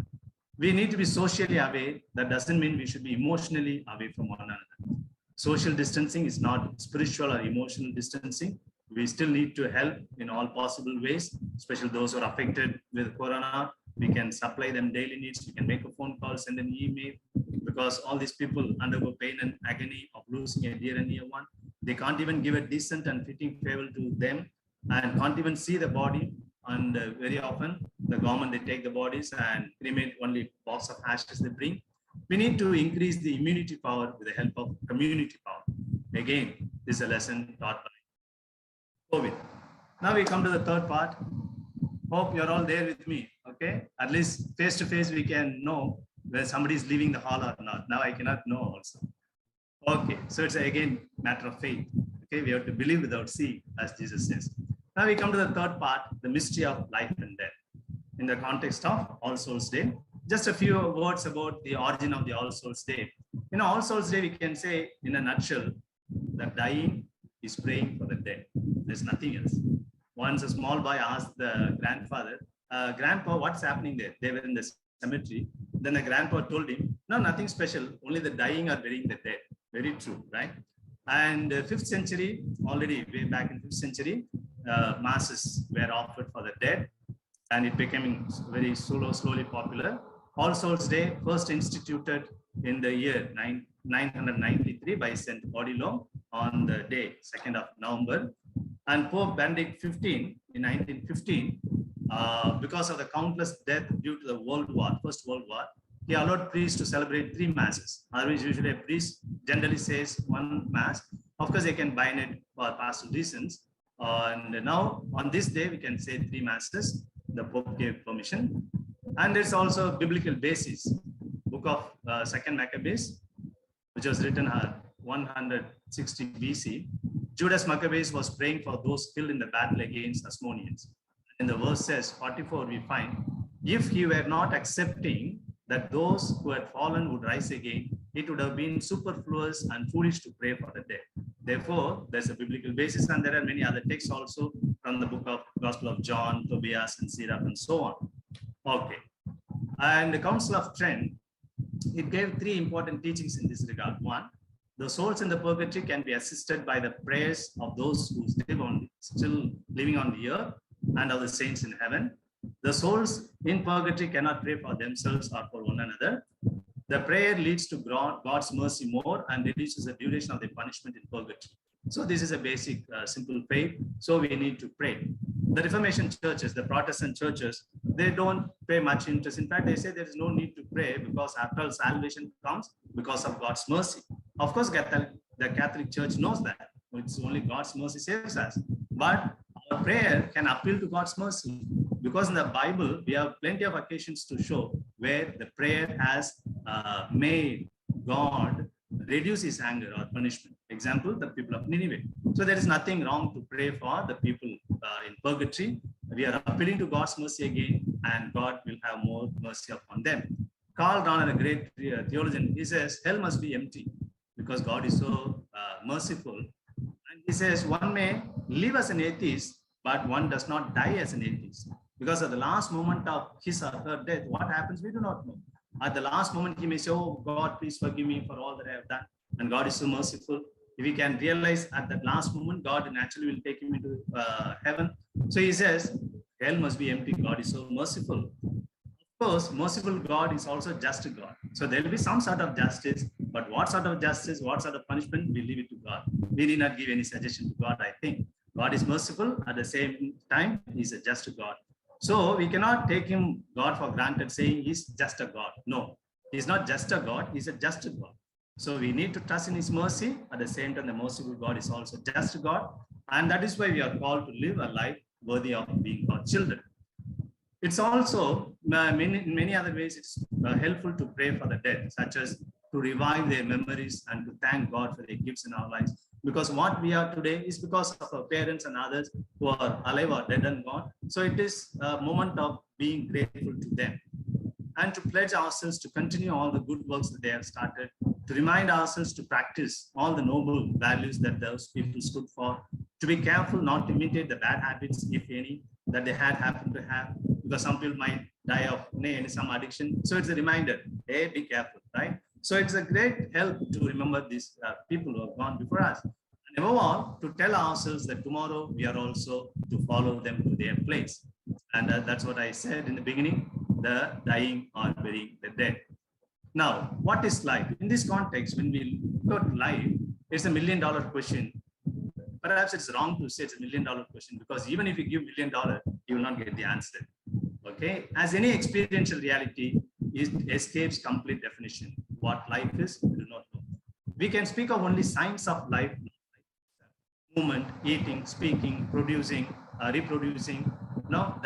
We need to be socially away. That doesn't mean we should be emotionally away from one another. Social distancing is not spiritual or emotional distancing. We still need to help in all possible ways, especially those who are affected with corona, We can supply them daily needs. We can make a phone call, send an email, because all these people undergo pain and agony of losing a dear and near one. They can't even give a decent and fitting farewell to them, and can't even see the body. And very often, the government, they take the bodies and cremate only box of ashes they bring. We need to increase the immunity power with the help of community power. Again, this is a lesson taught by COVID. Now we come to the third part. Hope you're all there with me. Okay, at least face to face we can know whether somebody is leaving the hall or not. Now I cannot know also. Okay, so it's again matter of faith. Okay, we have to believe without seeing, as Jesus says. Now we come to the third part, the mystery of life and death, in the context of All Souls Day. Just a few words about the origin of the All Souls Day. In All Souls Day, we can say in a nutshell, that dying is praying for the dead. There's nothing else. Once a small boy asked the grandfather, Grandpa, what's happening there? They were in the cemetery. Then the grandpa told him, no, nothing special. Only the dying are burying the dead. Very true, right? And 5th century, already way back in 5th century, masses were offered for the dead, and it became very slowly popular. All Souls Day, first instituted in the year 993 by St. Odilo on the day 2nd of November. And Pope Benedict XV in 1915, because of the countless deaths due to the First World War, he allowed priests to celebrate 3 masses. Otherwise, usually a priest generally says 1 mass. Of course, they can bind it for pastoral reasons. And now, on this day, we can say 3 masses. The Pope gave permission. And there's also a biblical basis. Book of 2nd Maccabees, which was written 160 BC. Judas Maccabees was praying for those killed in the battle against Asmoneans. In the verse says 44, we find, if he were not accepting that those who had fallen would rise again, it would have been superfluous and foolish to pray for the dead. Therefore, there's a biblical basis, and there are many other texts also from the book of Gospel of John, Tobias, and Sirach, and so on. Okay. And the Council of Trent, it gave 3 important teachings in this regard. 1, the souls in the purgatory can be assisted by the prayers of those who still living on the earth and of the saints in heaven. The souls in purgatory cannot pray for themselves or for one another. The prayer leads to God's mercy more and reduces the duration of the punishment in purgatory. So this is a basic, simple faith. So we need to pray. The Reformation churches, the Protestant churches, they don't pay much interest. In fact, they say there is no need to pray because after all, salvation comes because of God's mercy. Of course, the Catholic Church knows that. It's only God's mercy saves us. But our prayer can appeal to God's mercy, because in the Bible, we have plenty of occasions to show where the prayer has made God reduce his anger or punishment. Example, the people of Nineveh. So there is nothing wrong to pray for the people in purgatory. We are appealing to God's mercy again, and God will have more mercy upon them. Karl Rahner, a great theologian, he says, hell must be empty because God is so merciful. And he says, one may live as an atheist, but one does not die as an atheist. Because at the last moment of his or her death, what happens, we do not know. At the last moment, he may say, oh, God, please forgive me for all that I have done. And God is so merciful. If we can realize at that last moment, God naturally will take him into heaven. So he says, hell must be empty. God is so merciful. Of course, merciful God is also just God. So there will be some sort of justice, but what sort of justice, what sort of punishment, we leave it to God. We did not give any suggestion to God, I think. God is merciful. At the same time, he's a just God. So we cannot take him, God, for granted, saying he's just a God. No, he's not just a God, he's a just God. So we need to trust in his mercy. At the same time, the merciful God is also just God. And that is why we are called to live a life worthy of being God's children. It's also, in many other ways, it's helpful to pray for the dead, such as to revive their memories and to thank God for their gifts in our lives. Because what we are today is because of our parents and others who are alive or dead and gone. So it is a moment of being grateful to them. And to pledge ourselves to continue all the good works that they have started, to remind ourselves to practice all the noble values that those people stood for, to be careful not to imitate the bad habits, if any, that they had happened to have, because some people might die of some addiction. So it's a reminder, hey, be careful, right? So it's a great help to remember these people who have gone before us. And above all, to tell ourselves that tomorrow we are also to follow them to their place. And that's what I said in the beginning, the dying or burying the dead. Now, what is life? In this context, when we look at life, it's $1 million question. Perhaps it's wrong to say it's $1 million question, because even if you give $1 million, you will not get the answer. Okay, as any experiential reality, it escapes complete definition. What life is, we do not know. We can speak of only signs of life: movement, eating, speaking, producing, reproducing,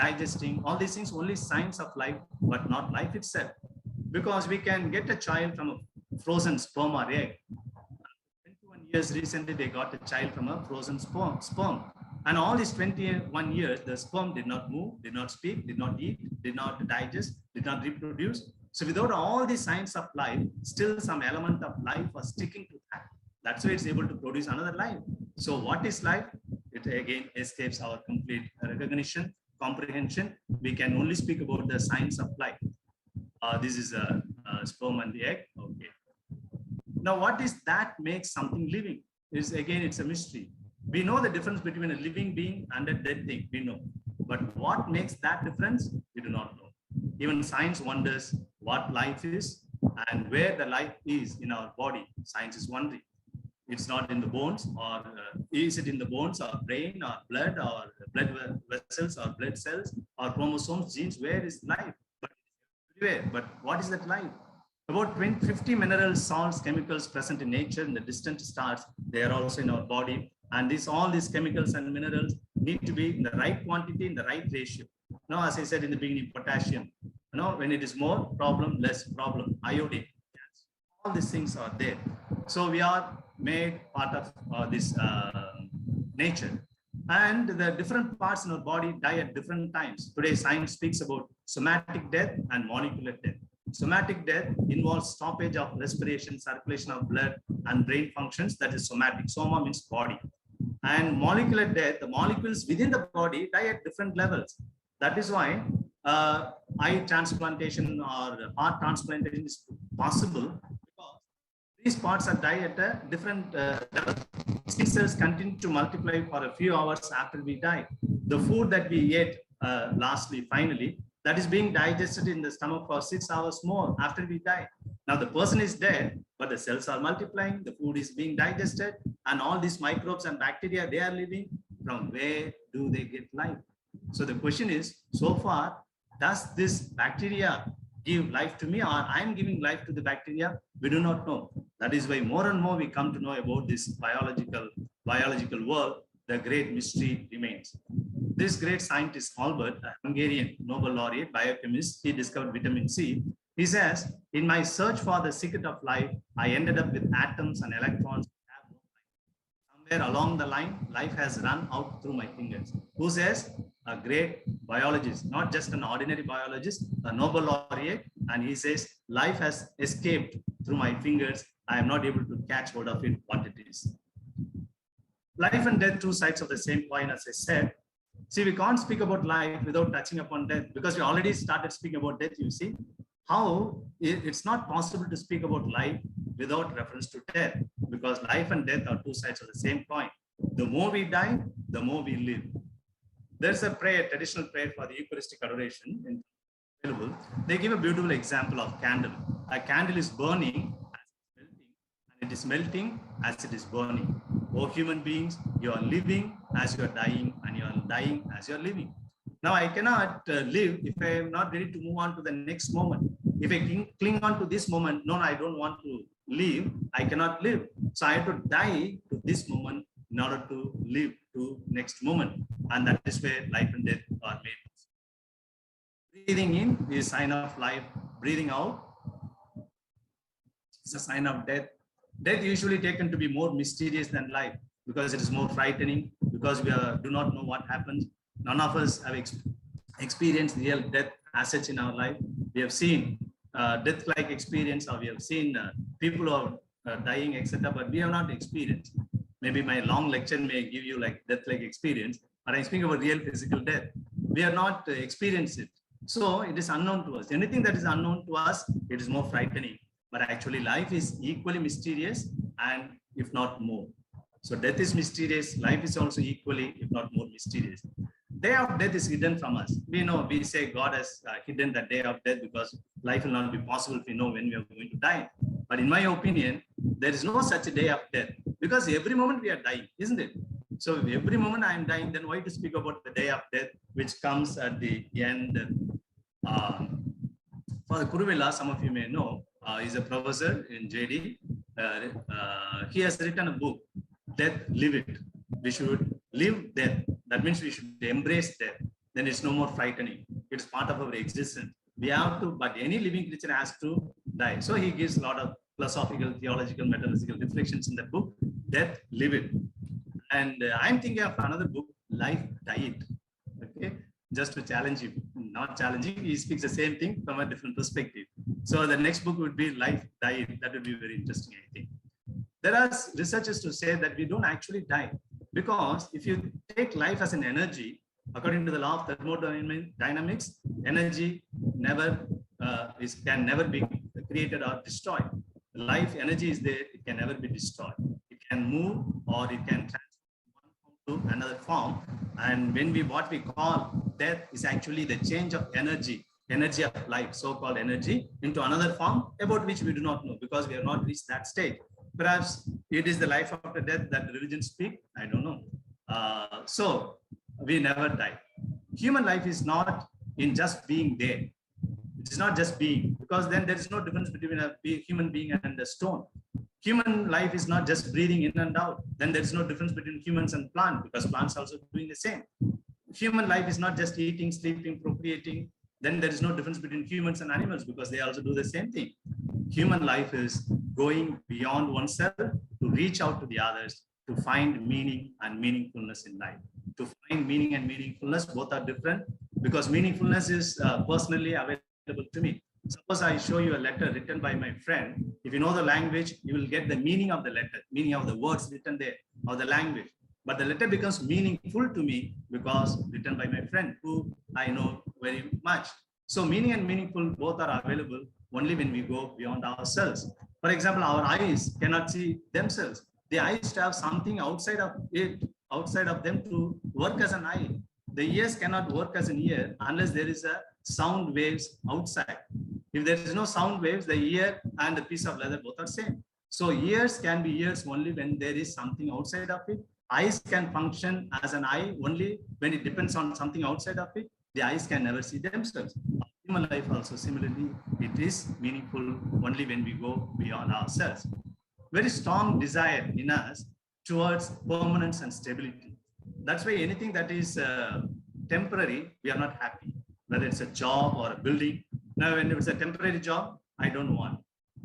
digesting. All these things only signs of life, but not life itself. Because we can get a child from a frozen sperm or egg. 21 years recently, they got a child from a frozen sperm. And all these 21 years, the sperm did not move, did not speak, did not eat, did not digest, did not reproduce. So without all these signs of life, still some element of life was sticking to that. That's why it's able to produce another life. So what is life? It again escapes our complete recognition, comprehension. We can only speak about the signs of life. This is a sperm and the egg. Okay. Now, what is that makes something living? It's a mystery. We know the difference between a living being and a dead thing. We know. But what makes that difference? We do not know. Even science wonders what life is and where the life is in our body. Science is wondering. It's not in the bones, or is it in the bones or brain or blood vessels or blood cells or chromosomes, genes? Where is life? But everywhere. But what is that life? About 50 minerals, salts, chemicals present in nature, in the distant stars, they are also in our body. And all these chemicals and minerals need to be in the right quantity, in the right ratio. Now, as I said in the beginning, potassium, when it is more problem, less problem. Iodine, all these things are there. So we are made part of this nature. And the different parts in our body die at different times. Today, science speaks about somatic death and molecular death. Somatic death involves stoppage of respiration, circulation of blood, and brain functions. That is somatic. Soma means body. And molecular death, the molecules within the body die at different levels. That is why eye transplantation or heart transplantation is possible, because these parts are die at a different level. Skin cells continue to multiply for a few hours after we die. The food that we ate finally, that is being digested in the stomach for 6 hours more after we die. Now the person is dead, but the cells are multiplying, the food is being digested, and all these microbes and bacteria, they are living. From where do they get life? So the question is, so far, does this bacteria give life to me, or I am giving life to the bacteria? We do not know. That is why more and more we come to know about this biological world. The great mystery remains. This great scientist, Albert, a Hungarian Nobel laureate, biochemist, he discovered vitamin C. He says, in my search for the secret of life, I ended up with atoms and electrons. Somewhere along the line, life has run out through my fingers. Who says? A great biologist, not just an ordinary biologist, a Nobel laureate. And he says, life has escaped through my fingers. I am not able to catch hold of it, what it is. Life and death, two sides of the same coin, as I said. See, we can't speak about life without touching upon death, because we already started speaking about death. You see how it's not possible to speak about life without reference to death, because life and death are two sides of the same coin. The more we die, the more we live. There's a prayer, traditional prayer for the Eucharistic adoration available. They give a beautiful example of candle. A candle is burning as it's melting, and it is melting as it is burning. Oh, human beings, you are living as you are dying, and you are dying as you are living. Now, I cannot live if I am not ready to move on to the next moment. If I cling on to this moment, no, I don't want to live, I cannot live. So I have to die to this moment in order to live to next moment. And that is where life and death are made. Breathing in is a sign of life. Breathing out is a sign of death. Death usually taken to be more mysterious than life, because it is more frightening, because we do not know what happens. None of us have experienced real death as such in our life. We have seen death-like experience, or we have seen people who are dying, etc., but we have not experienced. Maybe my long lecture may give you like death-like experience, but I'm speaking about real physical death. We have not experienced it. So it is unknown to us. Anything that is unknown to us, it is more frightening. But actually life is equally mysterious, and if not more. So death is mysterious, life is also equally, if not more mysterious. day of death is hidden from us. We know, we say God has hidden the day of death because life will not be possible if we know when we are going to die. But in my opinion, there is no such a day of death because every moment we are dying, isn't it? So if every moment I am dying, then why to speak about the day of death, which comes at the end? Father Kuruvilla, some of you may know, is a professor in JD. He has written a book, Death, Live It. We should live death. That means we should embrace death. Then it's no more frightening. It's part of our existence. We have to, but any living creature has to die. So he gives a lot of philosophical, theological, metaphysical reflections in that book, Death, Live It. And I'm thinking of another book, Life, Die It. Okay, just to challenge him. Not challenging, he speaks the same thing from a different perspective. So the next book would be Life, Die It. That would be very interesting, I think. There are researchers to say that we don't actually die, because if you take life as an energy, according to the law of thermodynamics, energy never can never be created or destroyed. Life energy is there; it can never be destroyed. It can move or it can transform to another form. And when what we call death is actually the change of energy of life, so-called energy, into another form about which we do not know because we have not reached that stage. Perhaps it is the life after death that religions speak. I don't know. So we never die. Human life is not in just being there. It is not just being, because then there is no difference between a human being and a stone. Human life is not just breathing in and out. Then there is no difference between humans and plants, because plants are also doing the same. Human life is not just eating, sleeping, procreating. Then there is no difference between humans and animals, because they also do the same thing. Human life is going beyond oneself to reach out to the others, to find meaning and meaningfulness in life. To find meaning and meaningfulness, both are different, because meaningfulness is personally available to me. Suppose I show you a letter written by my friend. If you know the language, you will get the meaning of the letter, meaning of the words written there, or the language. But the letter becomes meaningful to me because written by my friend who I know very much. So meaning and meaningful both are available only when we go beyond ourselves. For example, our eyes cannot see themselves. The eyes have something outside of it, outside of them to work as an eye. The ears cannot work as an ear unless there is a sound waves outside. If there is no sound waves, the ear and the piece of leather both are same. So ears can be ears only when there is something outside of it. Eyes can function as an eye only when it depends on something outside of it. The eyes can never see themselves. Human life also similarly, it is meaningful only when we go beyond ourselves. Very strong desire in us towards permanence and stability. That's why anything that is temporary, we are not happy. Whether it's a job or a building. Now, when it's a temporary job, I don't want.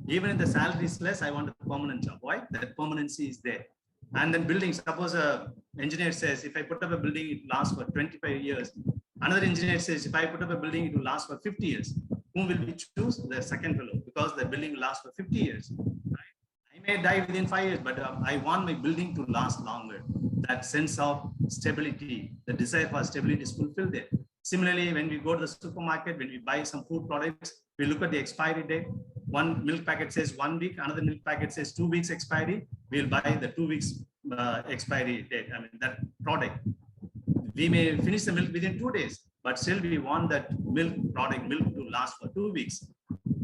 Even if the salary is less, I want a permanent job. Why? That permanency is there. And then buildings, suppose an engineer says, if I put up a building, it lasts for 25 years. Another engineer says, if I put up a building, it will last for 50 years. Whom will we choose? The second fellow, because the building lasts for 50 years. Right? I may die within 5 years, but I want my building to last longer. That sense of stability, the desire for stability is fulfilled there. Similarly, when we go to the supermarket, when we buy some food products, we look at the expiry date. One milk packet says 1 week, another milk packet says 2 weeks expiry. We'll buy the 2 weeks expiry date, that product. We may finish the milk within 2 days, but still we want that milk to last for 2 weeks.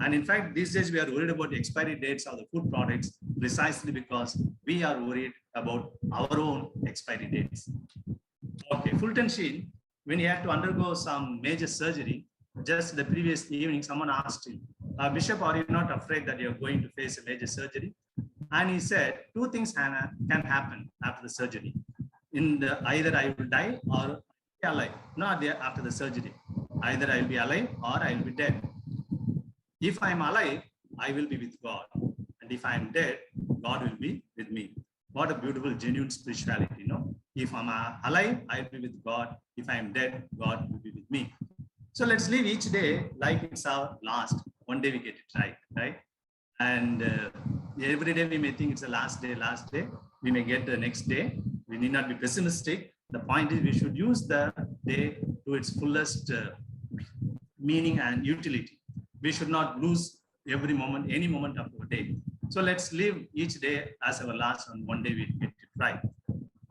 And in fact, these days we are worried about the expiry dates of the food products precisely because we are worried about our own expiry dates. Okay, Fulton Sheen, when he had to undergo some major surgery, just the previous evening, someone asked him, Bishop, are you not afraid that you're going to face a major surgery? And he said, two things can happen after the surgery. Either I will die or be alive. Not after the surgery. Either I will be alive or I will be dead. If I'm alive, I will be with God. And if I'm dead, God will be with me. What a beautiful, genuine spirituality, no? If I'm alive, I'll be with God. If I'm dead, God will be with me. So let's live each day like it's our last. One day we get it right? And every day we may think it's the last day. We may get the next day. We need not be pessimistic. The point is we should use the day to its fullest meaning and utility. We should not lose every moment, any moment of our day. So let's live each day as our last, and one day we get it right.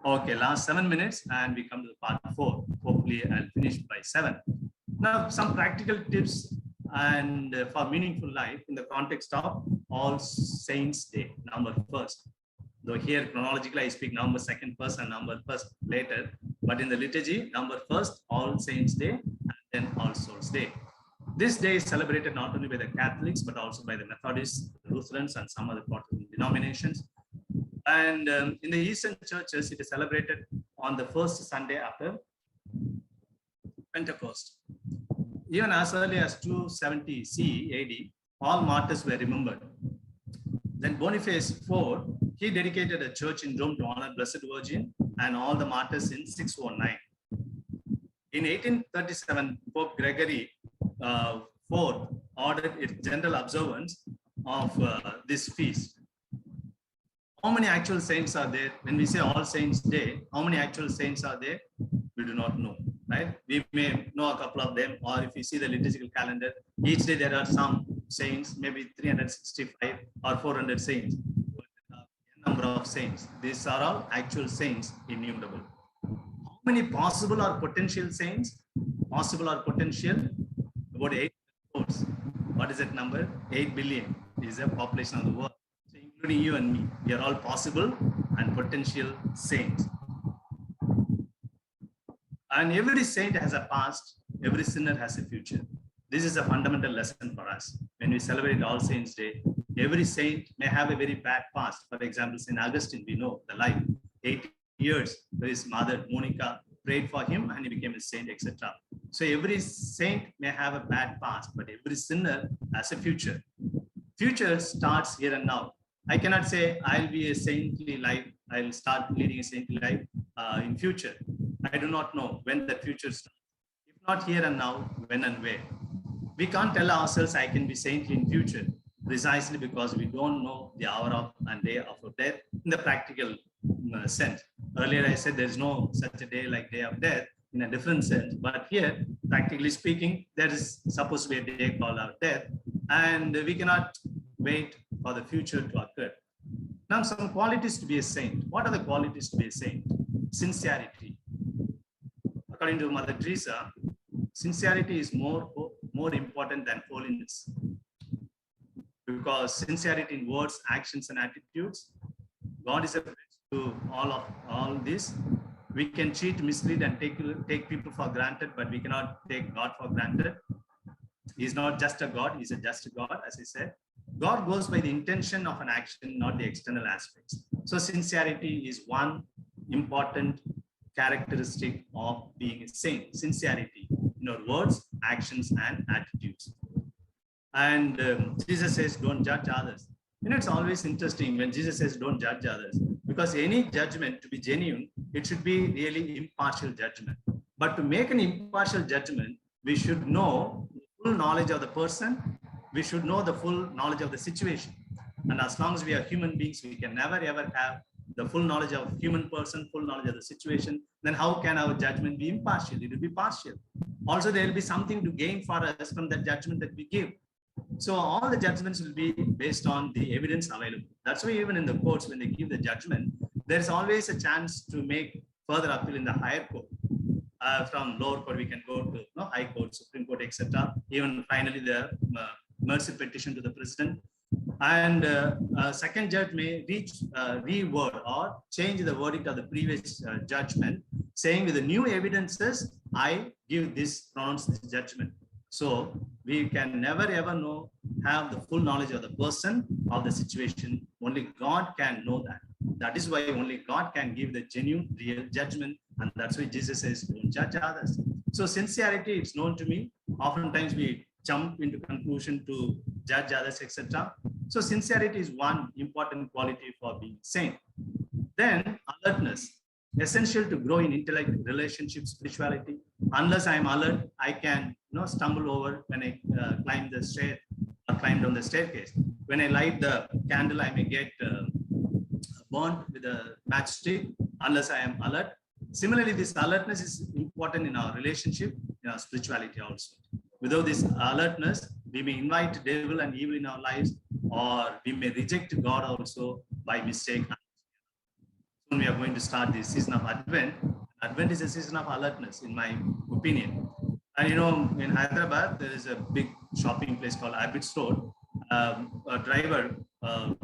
Okay, last 7 minutes and we come to the part 4. Hopefully I'll finish by 7. Now, some practical tips and for meaningful life in the context of All Saints Day, November 1st. Though here chronologically I speak November 2nd first and November 1st later, but in the liturgy, November 1st, All Saints Day, and then All Souls Day. This day is celebrated not only by the Catholics, but also by the Methodists, Lutherans, and some other Protestant denominations. And in the Eastern churches, it is celebrated on the first Sunday after Pentecost. Even as early as 270 CE AD, all martyrs were remembered. Then Boniface IV, he dedicated a church in Rome to honor Blessed Virgin and all the martyrs in 609. In 1837, Pope Gregory IV ordered its general observance of this feast. How many actual saints are there? When we say All Saints Day, how many actual saints are there? We do not know, right? We may know a couple of them, or if you see the liturgical calendar, each day there are some saints, maybe 365 or 400 saints. Number of saints. These are all actual saints, innumerable. How many possible or potential saints? Possible or potential? About 8 crores. What is that number? 8 billion is the population of the world. So including you and me, we are all possible and potential saints. And every saint has a past, every sinner has a future. This is a fundamental lesson for us. When we celebrate All Saints Day, every saint may have a very bad past. For example, St. Augustine, we know the life, 8 years, his mother, Monica, prayed for him and he became a saint, etc. So every saint may have a bad past, but every sinner has a future. Future starts here and now. I cannot say I'll be a saintly life, I'll start leading a saintly life in future. I do not know when that future starts. If not here and now, when and where. We can't tell ourselves I can be saintly in future, precisely because we don't know the hour of and day of our death in the practical sense. Earlier I said there's no such a day like day of death in a different sense, but here, practically speaking, there is supposed to be a day called our death, and we cannot wait for the future to occur. Now, some qualities to be a saint. What are the qualities to be a saint? Sincerity. According to Mother Teresa, sincerity is more important than holiness, because sincerity in words, actions, and attitudes, God is a bridge to all this. We can cheat, mislead, and take people for granted, but we cannot take God for granted. He's not just a God, he's a just God, as I said. God goes by the intention of an action, not the external aspects. So sincerity is one important characteristic of being a saint. Sincerity in our words, actions, and attitudes. And Jesus says, don't judge others. You know, it's always interesting when Jesus says, don't judge others, because any judgment to be genuine, it should be really impartial judgment. But to make an impartial judgment, we should know the full knowledge of the person. We should know the full knowledge of the situation. And as long as we are human beings, we can never ever have the full knowledge of human person, full knowledge of the situation. Then how can our judgment be impartial? It will be partial. Also, there will be something to gain for us from the judgment that we give. So all the judgments will be based on the evidence available. That's why even in the courts, when they give the judgment, there's always a chance to make further appeal in the higher court. From lower court, we can go to high court, Supreme Court, etc. Even finally, the mercy petition to the president. And second judge may reword or change the verdict of the previous judgment, saying with the new evidences, I give this, pronounce this judgment. So we can never ever have the full knowledge of the person, of the situation. Only God can know that. That is why only God can give the genuine, real judgment. And that's why Jesus says, don't judge others. So sincerity, it's known to me. Oftentimes we jump into conclusion to judge others, etc. So sincerity is one important quality for being saint. Then alertness, essential to grow in intellect, relationship, spirituality. Unless I am alert, I can stumble over when I climb the stair or climb down the staircase. When I light the candle, I may get burned with a matchstick unless I am alert. Similarly, this alertness is important in our relationship, in our spirituality also. Without this alertness, we may invite devil and evil in our lives, or we may reject God also by mistake. soon we are going to start the season of Advent. Advent is a season of alertness, in my opinion. And in Hyderabad, there is a big shopping place called Abbott's Road. A driver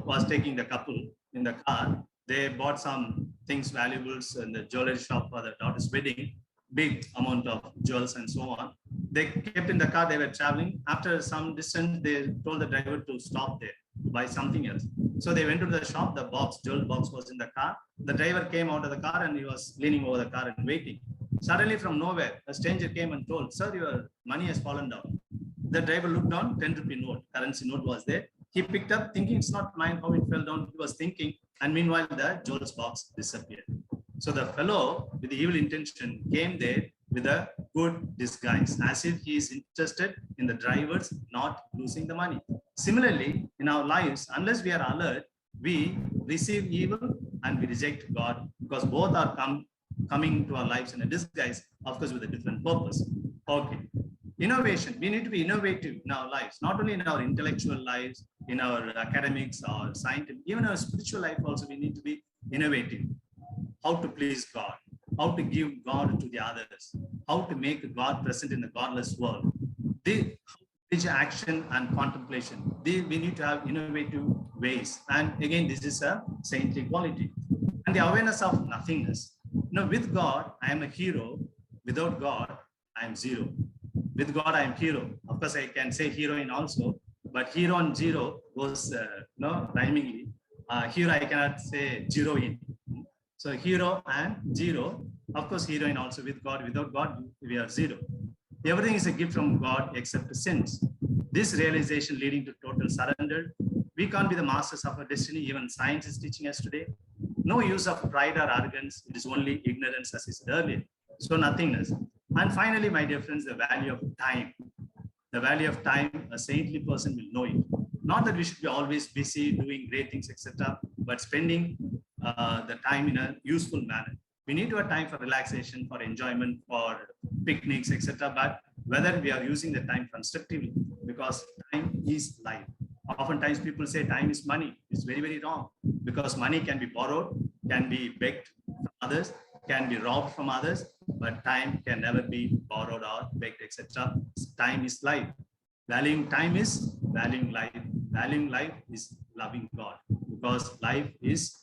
was taking the couple in the car. They bought some things, valuables, in the jewelry shop for the daughter's wedding, big amount of jewels and so on. They kept in the car, they were traveling. After some distance, they told the driver to stop there to buy something else. So they went to the shop, the jewel box was in the car. The driver came out of the car and he was leaning over the car and waiting. Suddenly from nowhere, a stranger came and told, "Sir, your money has fallen down." The driver looked down, 10 rupee note, currency note was there. He picked up thinking it's not mine, how it fell down. He was thinking, and meanwhile the jewels box disappeared. So the fellow with the evil intention came there with a good disguise, as if he is interested in the drivers not losing the money. Similarly, in our lives, unless we are alert, we receive evil and we reject God, because both are coming to our lives in a disguise, of course, with a different purpose. Okay. Innovation. We need to be innovative in our lives, not only in our intellectual lives, in our academics or scientific, even our spiritual life also, we need to be innovative. How to please God, how to give God to the others, how to make God present in the godless world. This action and contemplation, we need to have innovative ways. And again, this is a saintly quality. And the awareness of nothingness. With God, I am a hero. Without God, I am zero. With God, I am hero. Of course, I can say heroine also, but hero and zero goes rhymingly. Hero, I cannot say zeroine. So hero and zero. Of course, heroine also. With God, without God, we are zero. Everything is a gift from God except sins. This realization leading to total surrender. We can't be the masters of our destiny. Even science is teaching us today. No use of pride or arrogance. It is only ignorance, as I said earlier. So nothingness. And finally, my dear friends, the value of time. The value of time, a saintly person will know it. Not that we should be always busy doing great things, etc., but spending the time in a useful manner. We need to have time for relaxation, for enjoyment, for picnics, etc., but whether we are using the time constructively, because time is life. Oftentimes people say time is money. It's very, very wrong, because money can be borrowed, can be begged from others, can be robbed from others, but time can never be borrowed or begged, etc. Time is life. Valuing time is valuing life. Valuing life is loving God, because life is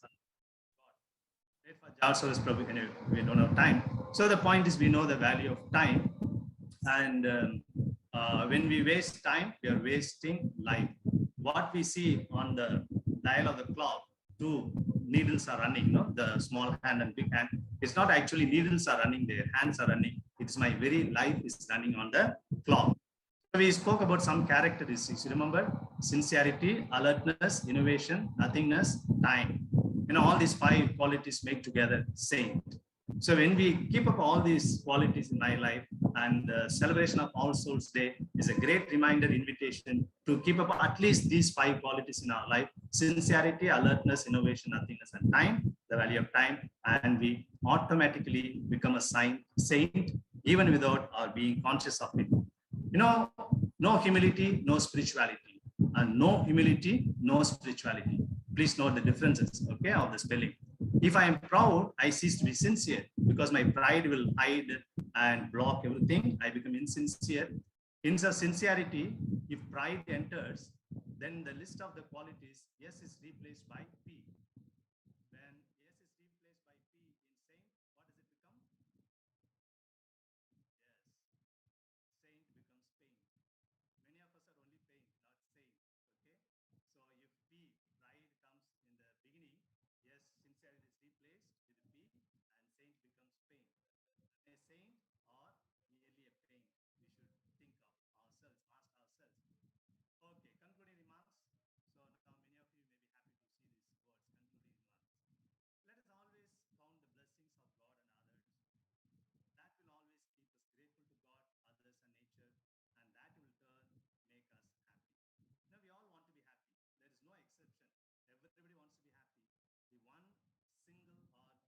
Jayard service. Anyway, we don't have time. So the point is, we know the value of time, and when we waste time, we are wasting life. What we see on the dial of the clock, two needles are running, the small hand and big hand. It's not actually needles are running, their hands are running. It's my very life is running on the clock. We spoke about some characteristics. Remember, sincerity, alertness, innovation, nothingness, time. All these 5 qualities make together saint. So when we keep up all these qualities in my life, and the celebration of All Souls Day is a great reminder, invitation to keep up at least these 5 qualities in our life: sincerity, alertness, innovation, nothingness, and time, the value of time, and we automatically become a saint, even without our being conscious of it. No humility, no spirituality, and no humility, no spirituality. Please note the differences, okay, of the spelling. If I am proud, I cease to be sincere, because my pride will hide and block everything. I become insincere. In sincerity, if pride enters, then the list of the qualities, yes, is replaced by P. When yes is replaced by P in saint, what does it become? Yes, saint becomes pain. Many of us are only pain, not saint. Okay, so if P, pride, comes in the beginning, yes, sincerity is replaced with P, and saint becomes pain. A saint or merely a pain? We should think of ourselves, ask ourselves. Okay, concluding remarks. So now many of you may be happy to see these words, concluding remarks. Let us always count the blessings of God and others. That will always keep us grateful to God, others, and nature, and that will turn make us happy. We all want to be happy. There is no exception. Everybody wants to be happy. The one single or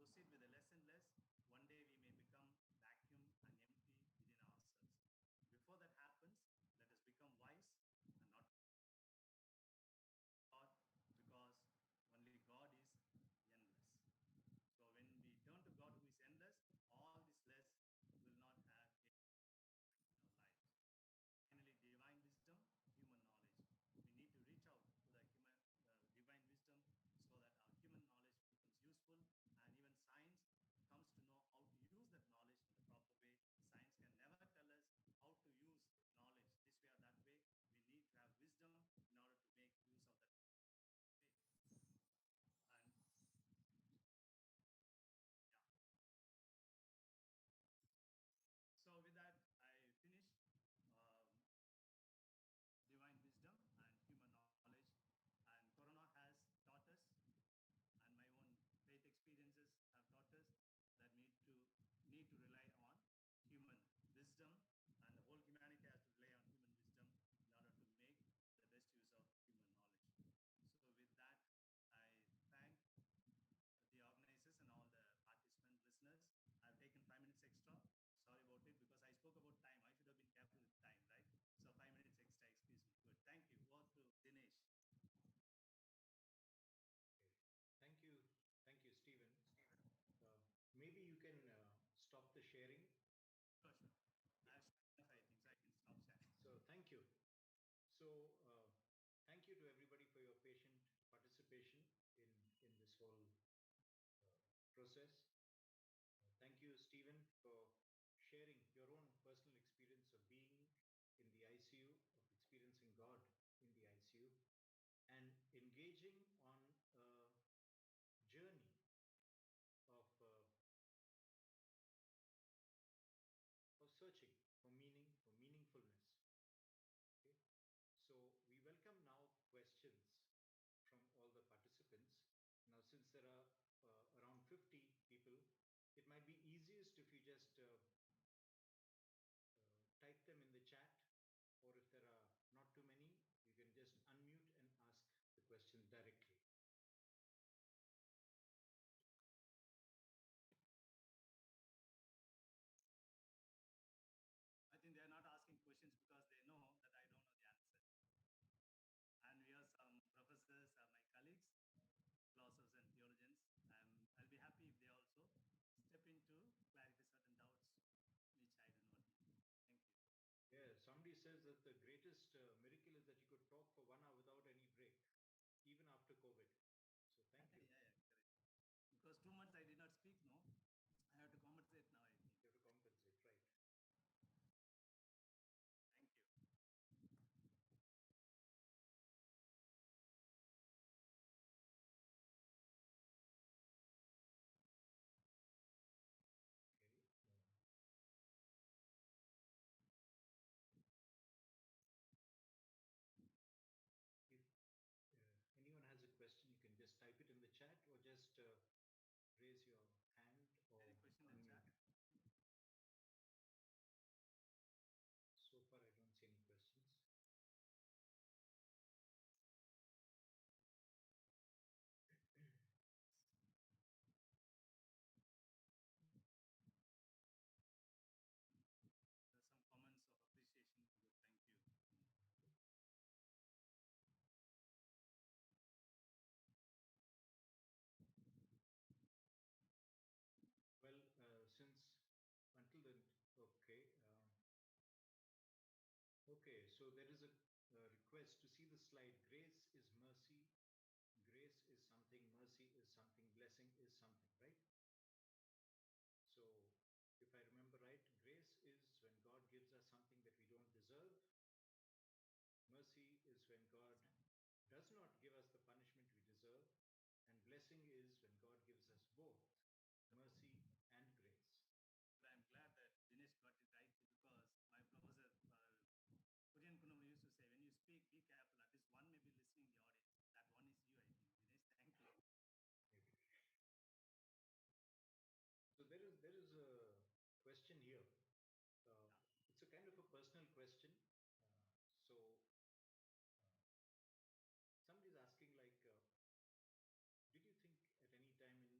proceed with the less and less, one day we may become vacuum and empty within ourselves. Before that happens, let us become wise and not God, because only God is endless. So when we turn to God who is endless, all this less will not have any in our lives. Finally, divine wisdom, human knowledge. We need to reach out to the divine wisdom so that our human knowledge becomes useful, and even science comes to know how to use that knowledge in the proper way. Science can never tell us how to use knowledge this way or that way. We need to have wisdom in order to make use of that way. And yeah, so with that, I finish. Um, Divine wisdom and human knowledge. And Corona has taught us, and my own faith experiences have taught us that need to rely on human wisdom, and the whole humanity has to rely on human wisdom in order to make the best use of human knowledge. So with that, I thank the organizers and all the participant listeners. I've taken 5 minutes extra. Sorry about it, because I spoke about time. I should have been careful with time, right? So 5 minutes extra, excuse me. Good. Thank you. Over to Dinesh. Okay. Thank you. Thank you, Stephen. Uh, Maybe you can stop the sharing. Sure, sure. Yeah. I've shared enough, I think, so I can stop sharing. So thank you. So thank you to everybody for your patient participation in this whole process. Thank you, Stephen, for sharing your own personal experience of being in the ICU, of experiencing God in the ICU, and engaging on a journey of searching for meaning, for meaningfulness. Okay, so we welcome now questions from all the participants. Now, since there are around 50 people, it might be easiest if you just type them in the chat, or if there are not too many, you can just unmute and ask the question directly. I think they're not asking questions because they know that I don't know the answer. And we are some professors, are my colleagues, philosophers and theologians. I'll be happy if they also step in to clarify certain doubts which I do not know. Thank you. Yeah, somebody says that the greatest miracle is that you could talk for 1 hour without any break, even after COVID. So thank you. Yeah, yeah, correct. Because 2 months I did not speak, no? I have to compensate now, I think. You have to compensate, right? Thank you. Okay. If anyone has a question, you can just type it in the chat, or just raise your hand or Any question in the chat? unmute. So far, I don't see any questions. There's some comments of appreciation. Good, thank you. Well, since until then, okay. Okay, so there is a request to see the slide. Grace is mercy. Grace is something. Mercy is something. Blessing is something, right? So, if I remember right, grace is when God gives us something that we don't deserve. Mercy is when God does not give us the punishment we deserve. And blessing is when God gives us both mercy and grace. But I'm glad that Dinesh got it right, because my professor, Korean Kunama, used to say, when you speak, be careful. At least one may be listening in the audience. That one is you, I think. Dinesh, thank you. Maybe. So there is a question here. Uh, Yeah. it's a kind of a personal question. So somebody's asking, like, did you think at any time in the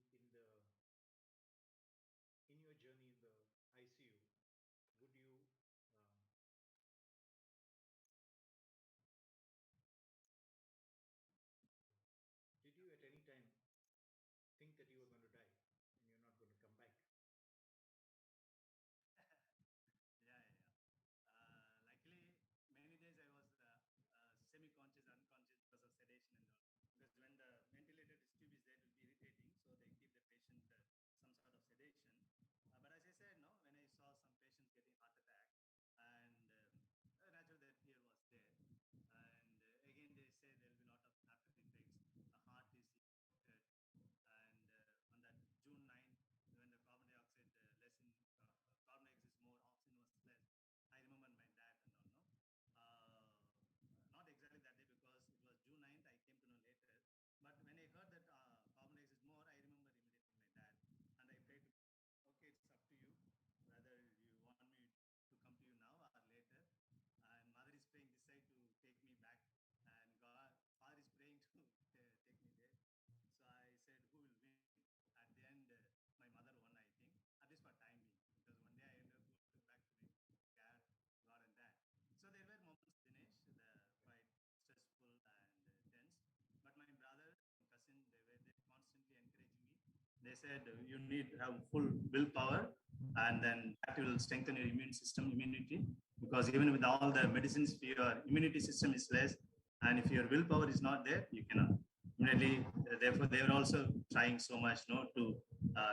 they said you need to have full willpower, and then that will strengthen your immune system, immunity. Because even with all the medicines, if your immunity system is less, and if your willpower is not there, you cannot. Immediately, therefore, they were also trying so much, to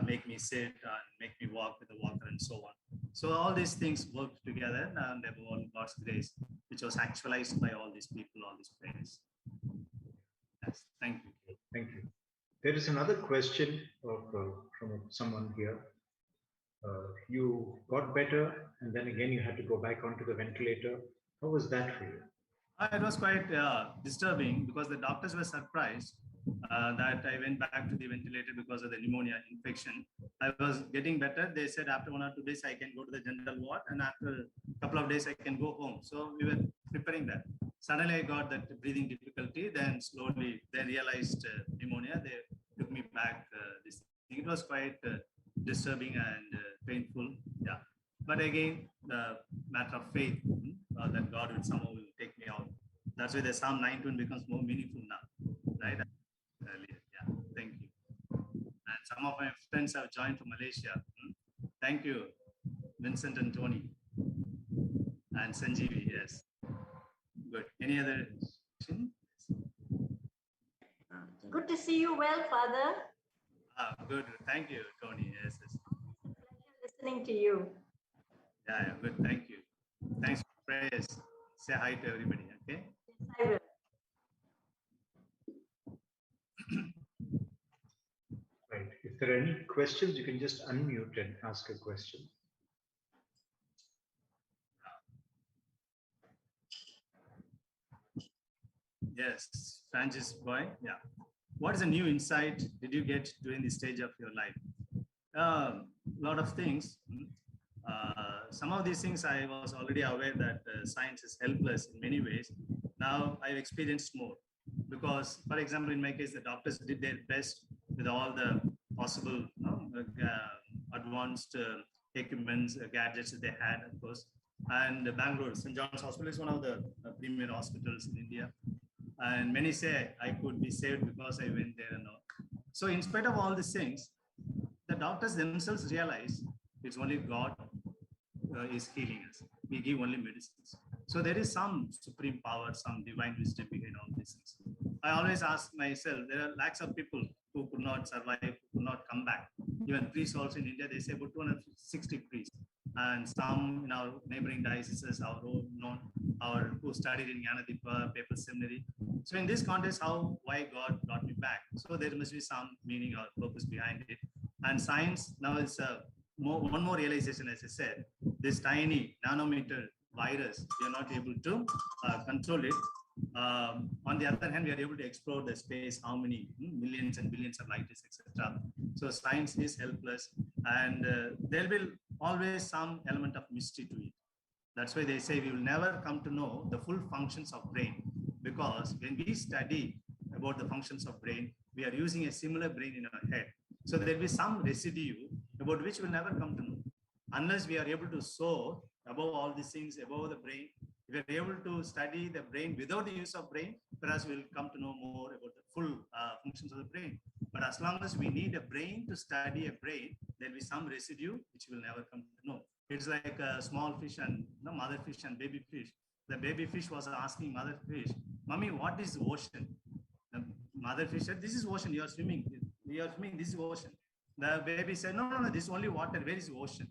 make me sit and make me walk with a walker and so on. So all these things worked together, and above all, God's grace, which was actualized by all these people, all these prayers. Yes, thank you. Thank you. There is another question from someone here. You got better, and then again you had to go back onto the ventilator. How was that for you? It was quite disturbing because the doctors were surprised that I went back to the ventilator because of the pneumonia infection. I was getting better. They said after 1 or 2 days I can go to the general ward, and after a couple of days I can go home. So we were preparing that. Suddenly I got that breathing difficulty. Then slowly they realized pneumonia. They took me back. This thing. It was quite disturbing and painful. Yeah. But again, the matter of faith that God will somehow will take me out. That's why the Psalm 19 becomes more meaningful now, right? Earlier. Yeah, thank you. And some of my friends have joined from Malaysia. Thank you, Vincent and Tony. And Sanjeevi, yes. Good. Any other question? Good to see you well, Father. Good. Thank you, Tony. Yes, yes. It's a pleasure listening to you. Yeah, good. Thank you. Thanks for prayers. Say hi to everybody, okay? Yes, I will. Right. If there are any questions, you can just unmute and ask a question. Yes, Francis boy. Yeah. What is a new insight did you get during this stage of your life? A lot of things. Some of these things I was already aware that science is helpless in many ways. Now I've experienced more because, for example, in my case, the doctors did their best with all the possible advanced equipments, gadgets that they had, of course. And Bangalore, St. John's Hospital is one of the premier hospitals in India. And many say I could be saved because I went there and all. So in spite of all these things, the doctors themselves realize it's only God is healing us. We give only medicines. So there is some supreme power, some divine wisdom behind all these things. I always ask myself, there are lakhs of people who could not survive, who could not come back. Even priests also in India, they say about 260 priests. And some in our neighboring dioceses, our who studied in Jnanadeepa Papal Seminary. So in this context, why God brought me back? So there must be some meaning or purpose behind it. And science now is one more realization, as I said, this tiny nanometer virus, we are not able to control it. On the other hand, we are able to explore the space, how many millions and billions of light years, etc. So science is helpless, and there will always some element of mystery to it. That's why they say we will never come to know the full functions of brain, because when we study about the functions of brain, we are using a similar brain in our head. So there will be some residue about which we'll never come to know. Unless we are able to soar above all these things, above the brain, if we are able to study the brain without the use of brain, perhaps we'll come to know more about the full functions of the brain. But as long as we need a brain to study a brain, there'll be some residue which we'll never come to know. It's like a small fish and mother fish and baby fish. The baby fish was asking mother fish, "Mommy, what is ocean?" The mother fish said, "This is ocean. You are swimming. You are swimming. This is ocean." The baby said, "No. This is only water. Where is ocean?"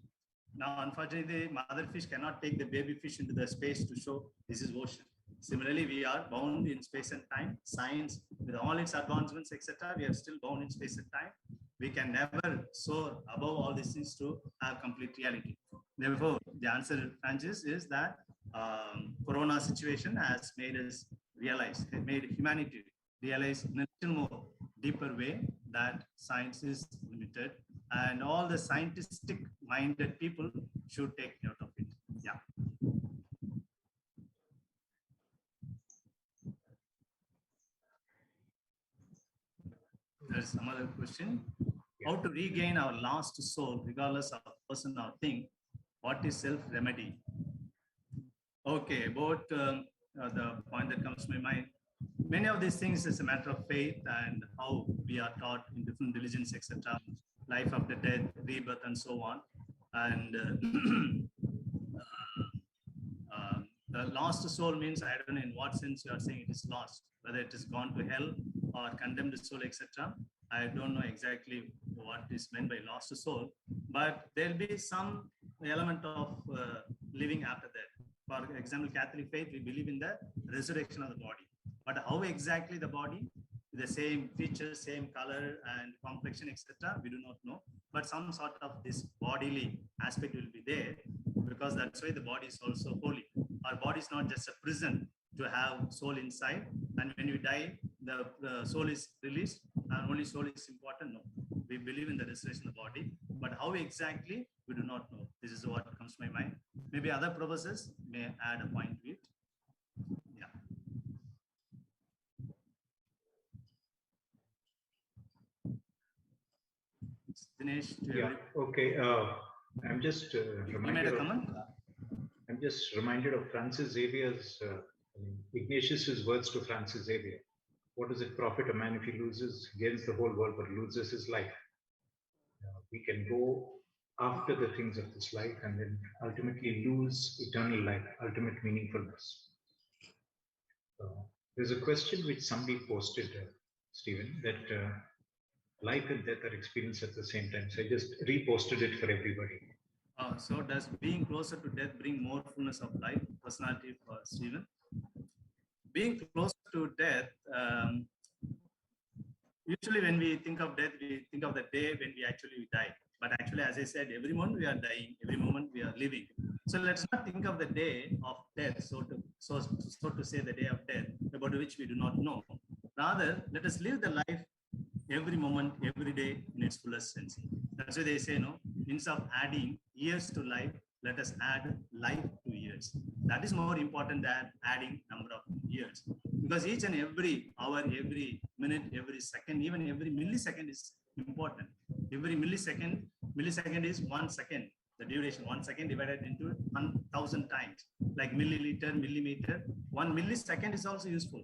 Now, unfortunately, the mother fish cannot take the baby fish into the space to show this is ocean. Similarly, we are bound in space and time. Science, with all its advancements, etc., we are still bound in space and time. We can never soar above all these things to have complete reality. Therefore, the answer, Francis, is that Corona situation has made us realize, made humanity realize in a little more deeper way that science is limited, and all the scientific minded people should take note of it. Yeah. There's some other question. How to regain our lost soul regardless of person or thing? What is self-remedy? Okay, about the point that comes to my mind. Many of these things is a matter of faith and how we are taught in different religions, etc. life after death, rebirth, and so on. And the lost soul means, I don't know in what sense you are saying it is lost, whether it is gone to hell or condemned soul, etc. I don't know exactly what is meant by lost soul, but there'll be some element of living after that. For example, Catholic faith, we believe in the resurrection of the body. But how exactly the body, the same features, same color and complexion, etc., we do not know. But some sort of this bodily aspect will be there, because that's why the body is also holy. Our body is not just a prison to have soul inside, and when you die, the soul is released, and only soul is important. No, we believe in the resurrection of the body, but how exactly, we do not know. This is what comes to my mind. Maybe other professors may add a point to it. Yeah. Dinesh, yeah, okay. I'm just reminded of. I'm just reminded of Francis Xavier's, Ignatius's words to Francis Xavier. What does it profit a man if he gains the whole world, but loses his life? We can go after the things of this life and then ultimately lose eternal life, ultimate meaningfulness. There's a question which somebody posted, Stephen, that life and death are experienced at the same time. So I just reposted it for everybody. So does being closer to death bring more fullness of life, personality for Stephen? Being closer to death, usually when we think of death, we think of the day when we actually die. But actually, as I said, every moment we are dying, every moment we are living. So let's not think of the day of death, so to say, the day of death, about which we do not know. Rather, let us live the life every moment, every day in its fullest sense. That's why they say, no, instead of adding years to life, let us add life to years. That is more important than adding number of years. Because each and every hour, every minute, every second, even every millisecond is important. Every millisecond is 1 second. The duration, 1 second divided into 1,000 times, like milliliter, millimeter. 1 millisecond is also useful.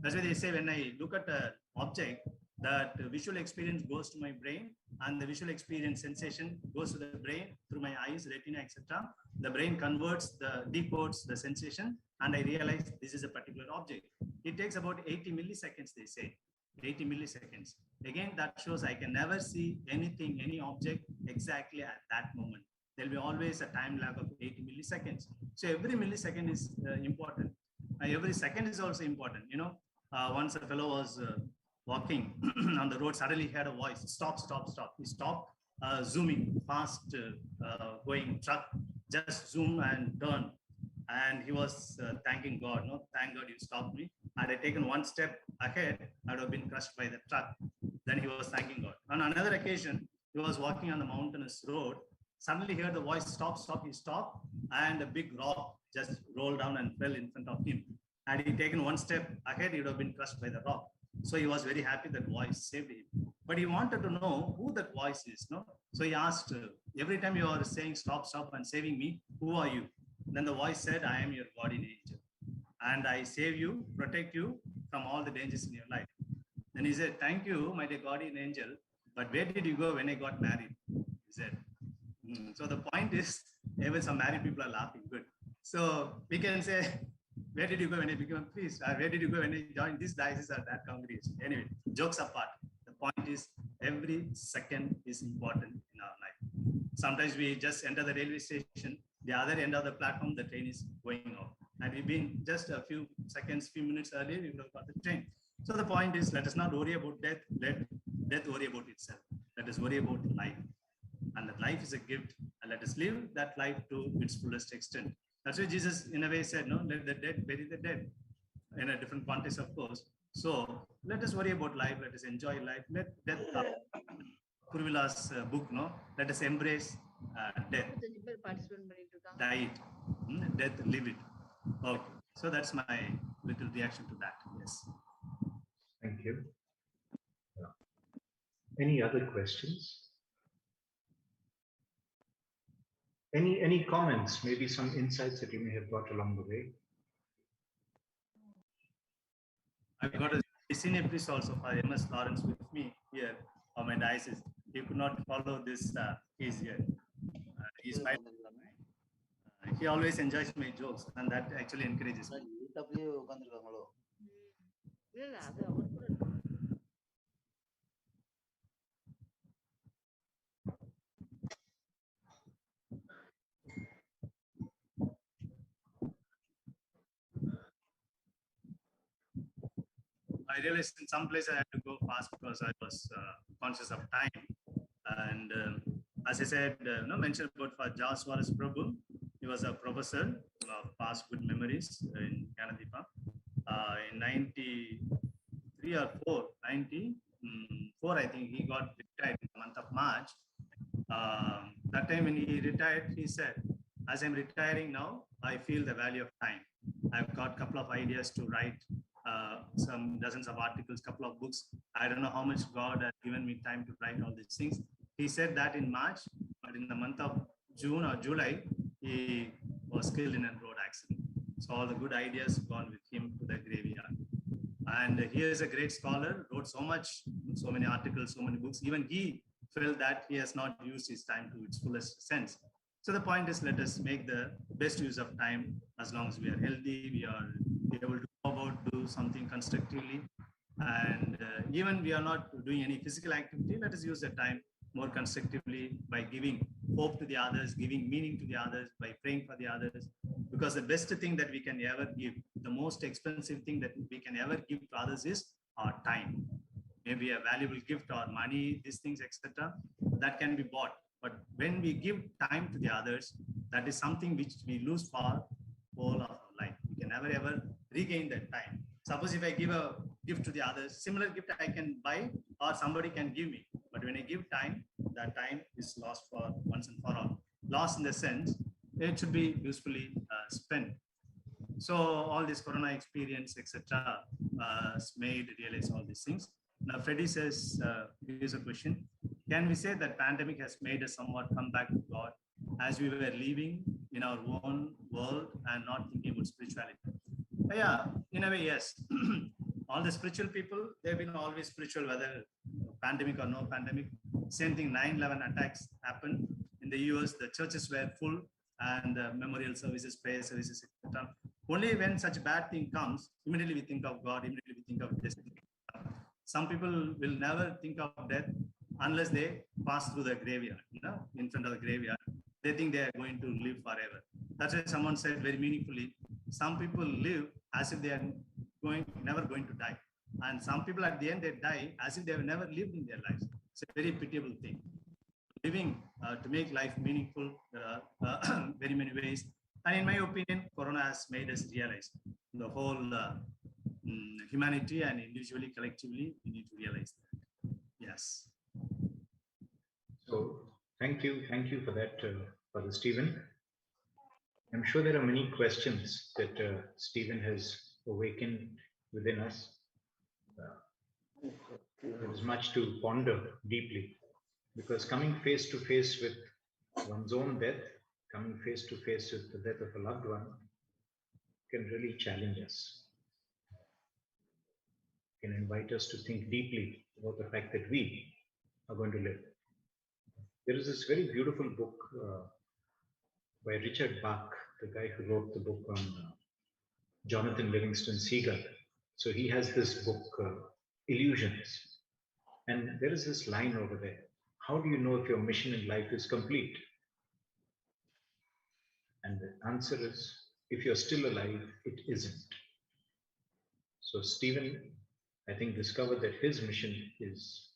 That's why they say when I look at an object, that visual experience goes to my brain, and the visual experience sensation goes to the brain through my eyes, retina, etc. The brain decodes the sensation, and I realize this is a particular object. It takes about 80 milliseconds, they say. 80 milliseconds. Again, that shows I can never see anything, any object exactly at that moment. There'll be always a time lag of 80 milliseconds. So every millisecond is important. Every second is also important. Once a fellow was walking on the road, suddenly he heard a voice, stop, stop, stop. He stopped, zooming fast, going truck, just zoom and turn. And he was thanking God, no, thank God you stopped me. Had I taken one step ahead, I would have been crushed by the truck. Then he was thanking God. On another occasion, he was walking on the mountainous road. Suddenly he heard the voice, stop, stop. He stopped, and a big rock just rolled down and fell in front of him. Had he taken one step ahead, he would have been crushed by the rock. So he was very happy that voice saved him. But he wanted to know who that voice is. No? So he asked, every time you are saying stop, stop and saving me, who are you? Then the voice said, I am your guardian angel. And I save you, protect you from all the dangers in your life. Then he said, thank you, my dear guardian angel. But where did you go when I got married? He said. So the point is, even some married people are laughing. Good. So we can say, where did you go when I became a priest? Where did you go when I joined this diocese or that congregation? Anyway, jokes apart. The point is, every second is important in our life. Sometimes we just enter the railway station, the other end of the platform, the train is going off. And we've been just a few seconds, few minutes earlier, we would have got the train. So the point is, let us not worry about death. Let death worry about itself. Let us worry about life. And that life is a gift. And let us live that life to its fullest extent. That's why Jesus, in a way, said, no, let the dead bury the dead. In a different context, of course. So let us worry about life. Let us enjoy life. Let death come. Kurvila's book, no? Let us embrace death. Die it. Death, live it. Okay. So that's my little reaction to that. Yes. Thank you. Any other questions? Any comments? Maybe some insights that you may have got along the way. I've got a senior priest also for MS Lawrence with me here. of my diocese. He could not follow this case here. He always enjoys my jokes, and that actually encourages me. I realized in some place I had to go fast because I was conscious of time. And as I said, mentioned about for Jas Wallace Prabhu, he was a professor of past good memories in Kanadipa. In 93 or 4, 94, I think he got retired in the month of March. That time when he retired, he said, as I'm retiring now, I feel the value of time. I've got a couple of ideas to write some dozens of articles, couple of books. I don't know how much God has given me time to write all these things. He said that in March, but in the month of June or July, he was killed in a road accident. So all the good ideas gone with him to the graveyard. And he is a great scholar, wrote so much, so many articles, so many books. Even he felt that he has not used his time to its fullest sense. So the point is, let us make the best use of time as long as we are healthy, we are able to go about, do something constructively. And even we are not doing any physical activity, let us use the time more constructively by giving hope to the others, giving meaning to the others, by praying for the others. Because the best thing that we can ever give, the most expensive thing that we can ever give to others is our time. Maybe a valuable gift or money, these things, etc. That can be bought. But when we give time to the others, that is something which we lose for whole of our life. We can never ever regain that time. Suppose if I give a gift to the others, similar gift I can buy or somebody can give me. But when I give time, that time is lost for once and for all. Lost in the sense, it should be usefully spent. So all this Corona experience, etc., made realize all these things. Now, Freddie says, here's a question. Can we say that pandemic has made us somewhat come back to God as we were living in our own world and not thinking about spirituality? Yeah, in a way, yes. All the spiritual people, they've been always spiritual, whether pandemic or no pandemic. Same thing, 9/11 attacks happened. In the US, the churches were full and memorial services, prayer services, etc. Only when such bad thing comes, immediately we think of God, immediately we think of destiny. Some people will never think of death unless they pass through the graveyard, in front of the graveyard. They think they are going to live forever. That's why someone said very meaningfully, some people live as if they are never going to die. And some people at the end, they die as if they have never lived in their lives. It's a very pitiable thing. Living to make life meaningful, there are very many ways. And in my opinion, Corona has made us realize the whole humanity, and individually, collectively, we need to realize that. Yes. So thank you for that, Father Stephen. I'm sure there are many questions that Stephen has awakened within us. There is much to ponder deeply, because coming face to face with one's own death, coming face to face with the death of a loved one, can really challenge us, can invite us to think deeply about the fact that we are going to live. There is this very beautiful book by Richard Bach, the guy who wrote the book on Jonathan Livingston Seagull. So he has this book, Illusions. And there is this line over there. How do you know if your mission in life is complete? And the answer is, if you're still alive, it isn't. So Stephen, I think, discovered that his mission is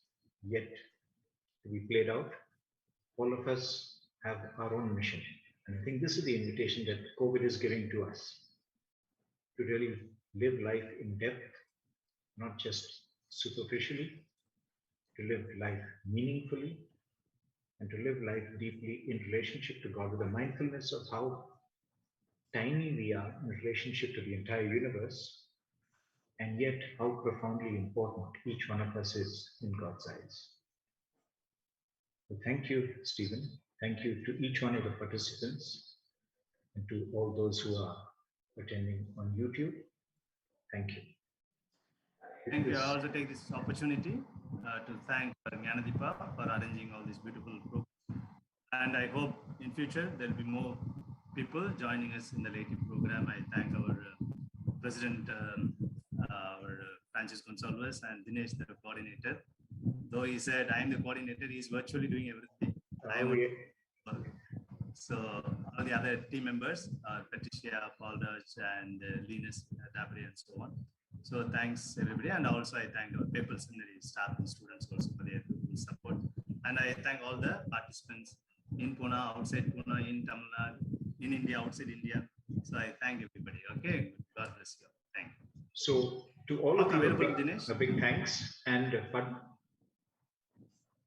yet to be played out. All of us have our own mission. And I think this is the invitation that COVID is giving to us, to really live life in depth, not just superficially, to live life meaningfully, and to live life deeply in relationship to God, with a mindfulness of how tiny we are in relationship to the entire universe, and yet how profoundly important each one of us is in God's eyes. So thank you, Stephen. Thank you to each one of the participants and to all those who are attending on YouTube. Thank you. Thank you. I also take this opportunity to thank Jnanadipa for arranging all these beautiful programs. And I hope in future there will be more people joining us in the later program. I thank our President, our Francis Gonsalves, and Dinesh, the coordinator. Though he said I am the coordinator, he is virtually doing everything. So all the other team members, Patricia, Paul Dutch, and Linus Dabri, and so on. So thanks everybody, and also I thank our Papal Seminary staff and students also for their support. And I thank all the participants in Pune, outside Pune, in Tamil Nadu, in India, outside India. So I thank everybody. Okay, God bless you. Thank you. So to all of you, a big thanks. And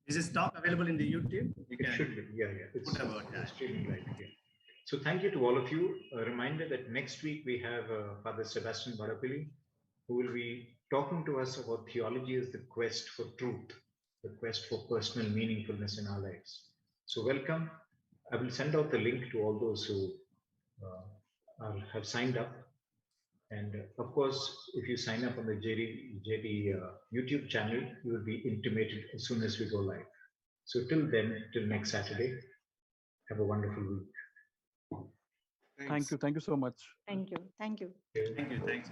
is this talk available in the YouTube? It should be. Yeah. It's streaming right here. So thank you to all of you. A reminder that next week we have Father Sebastian Barapilli, who will be talking to us about theology as the quest for truth, the quest for personal meaningfulness in our lives. So welcome. I will send out the link to all those who have signed up. And of course, if you sign up on the JD YouTube channel, you will be intimated as soon as we go live. So till then, till next Saturday, have a wonderful week. Thanks. Thank you so much. Thank you. Thanks everybody.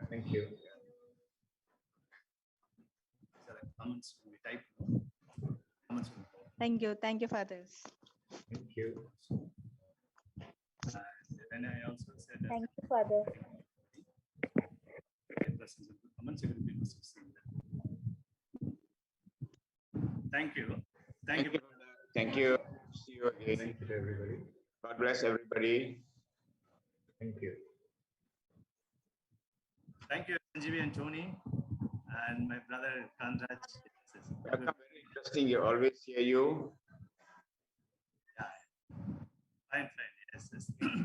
Thank you. Comments we type. Comments. Thank you, fathers. Thank you. And I also said that. Thank you, Father. Thank you. Thank you. Thank you. See you again. Thank you to everybody. God bless everybody. Thank you. Thank you, Sanjeevi and Tony, and my brother Kanraj. Welcome. Very interesting. You always hear you. Yeah. Fine. Yes.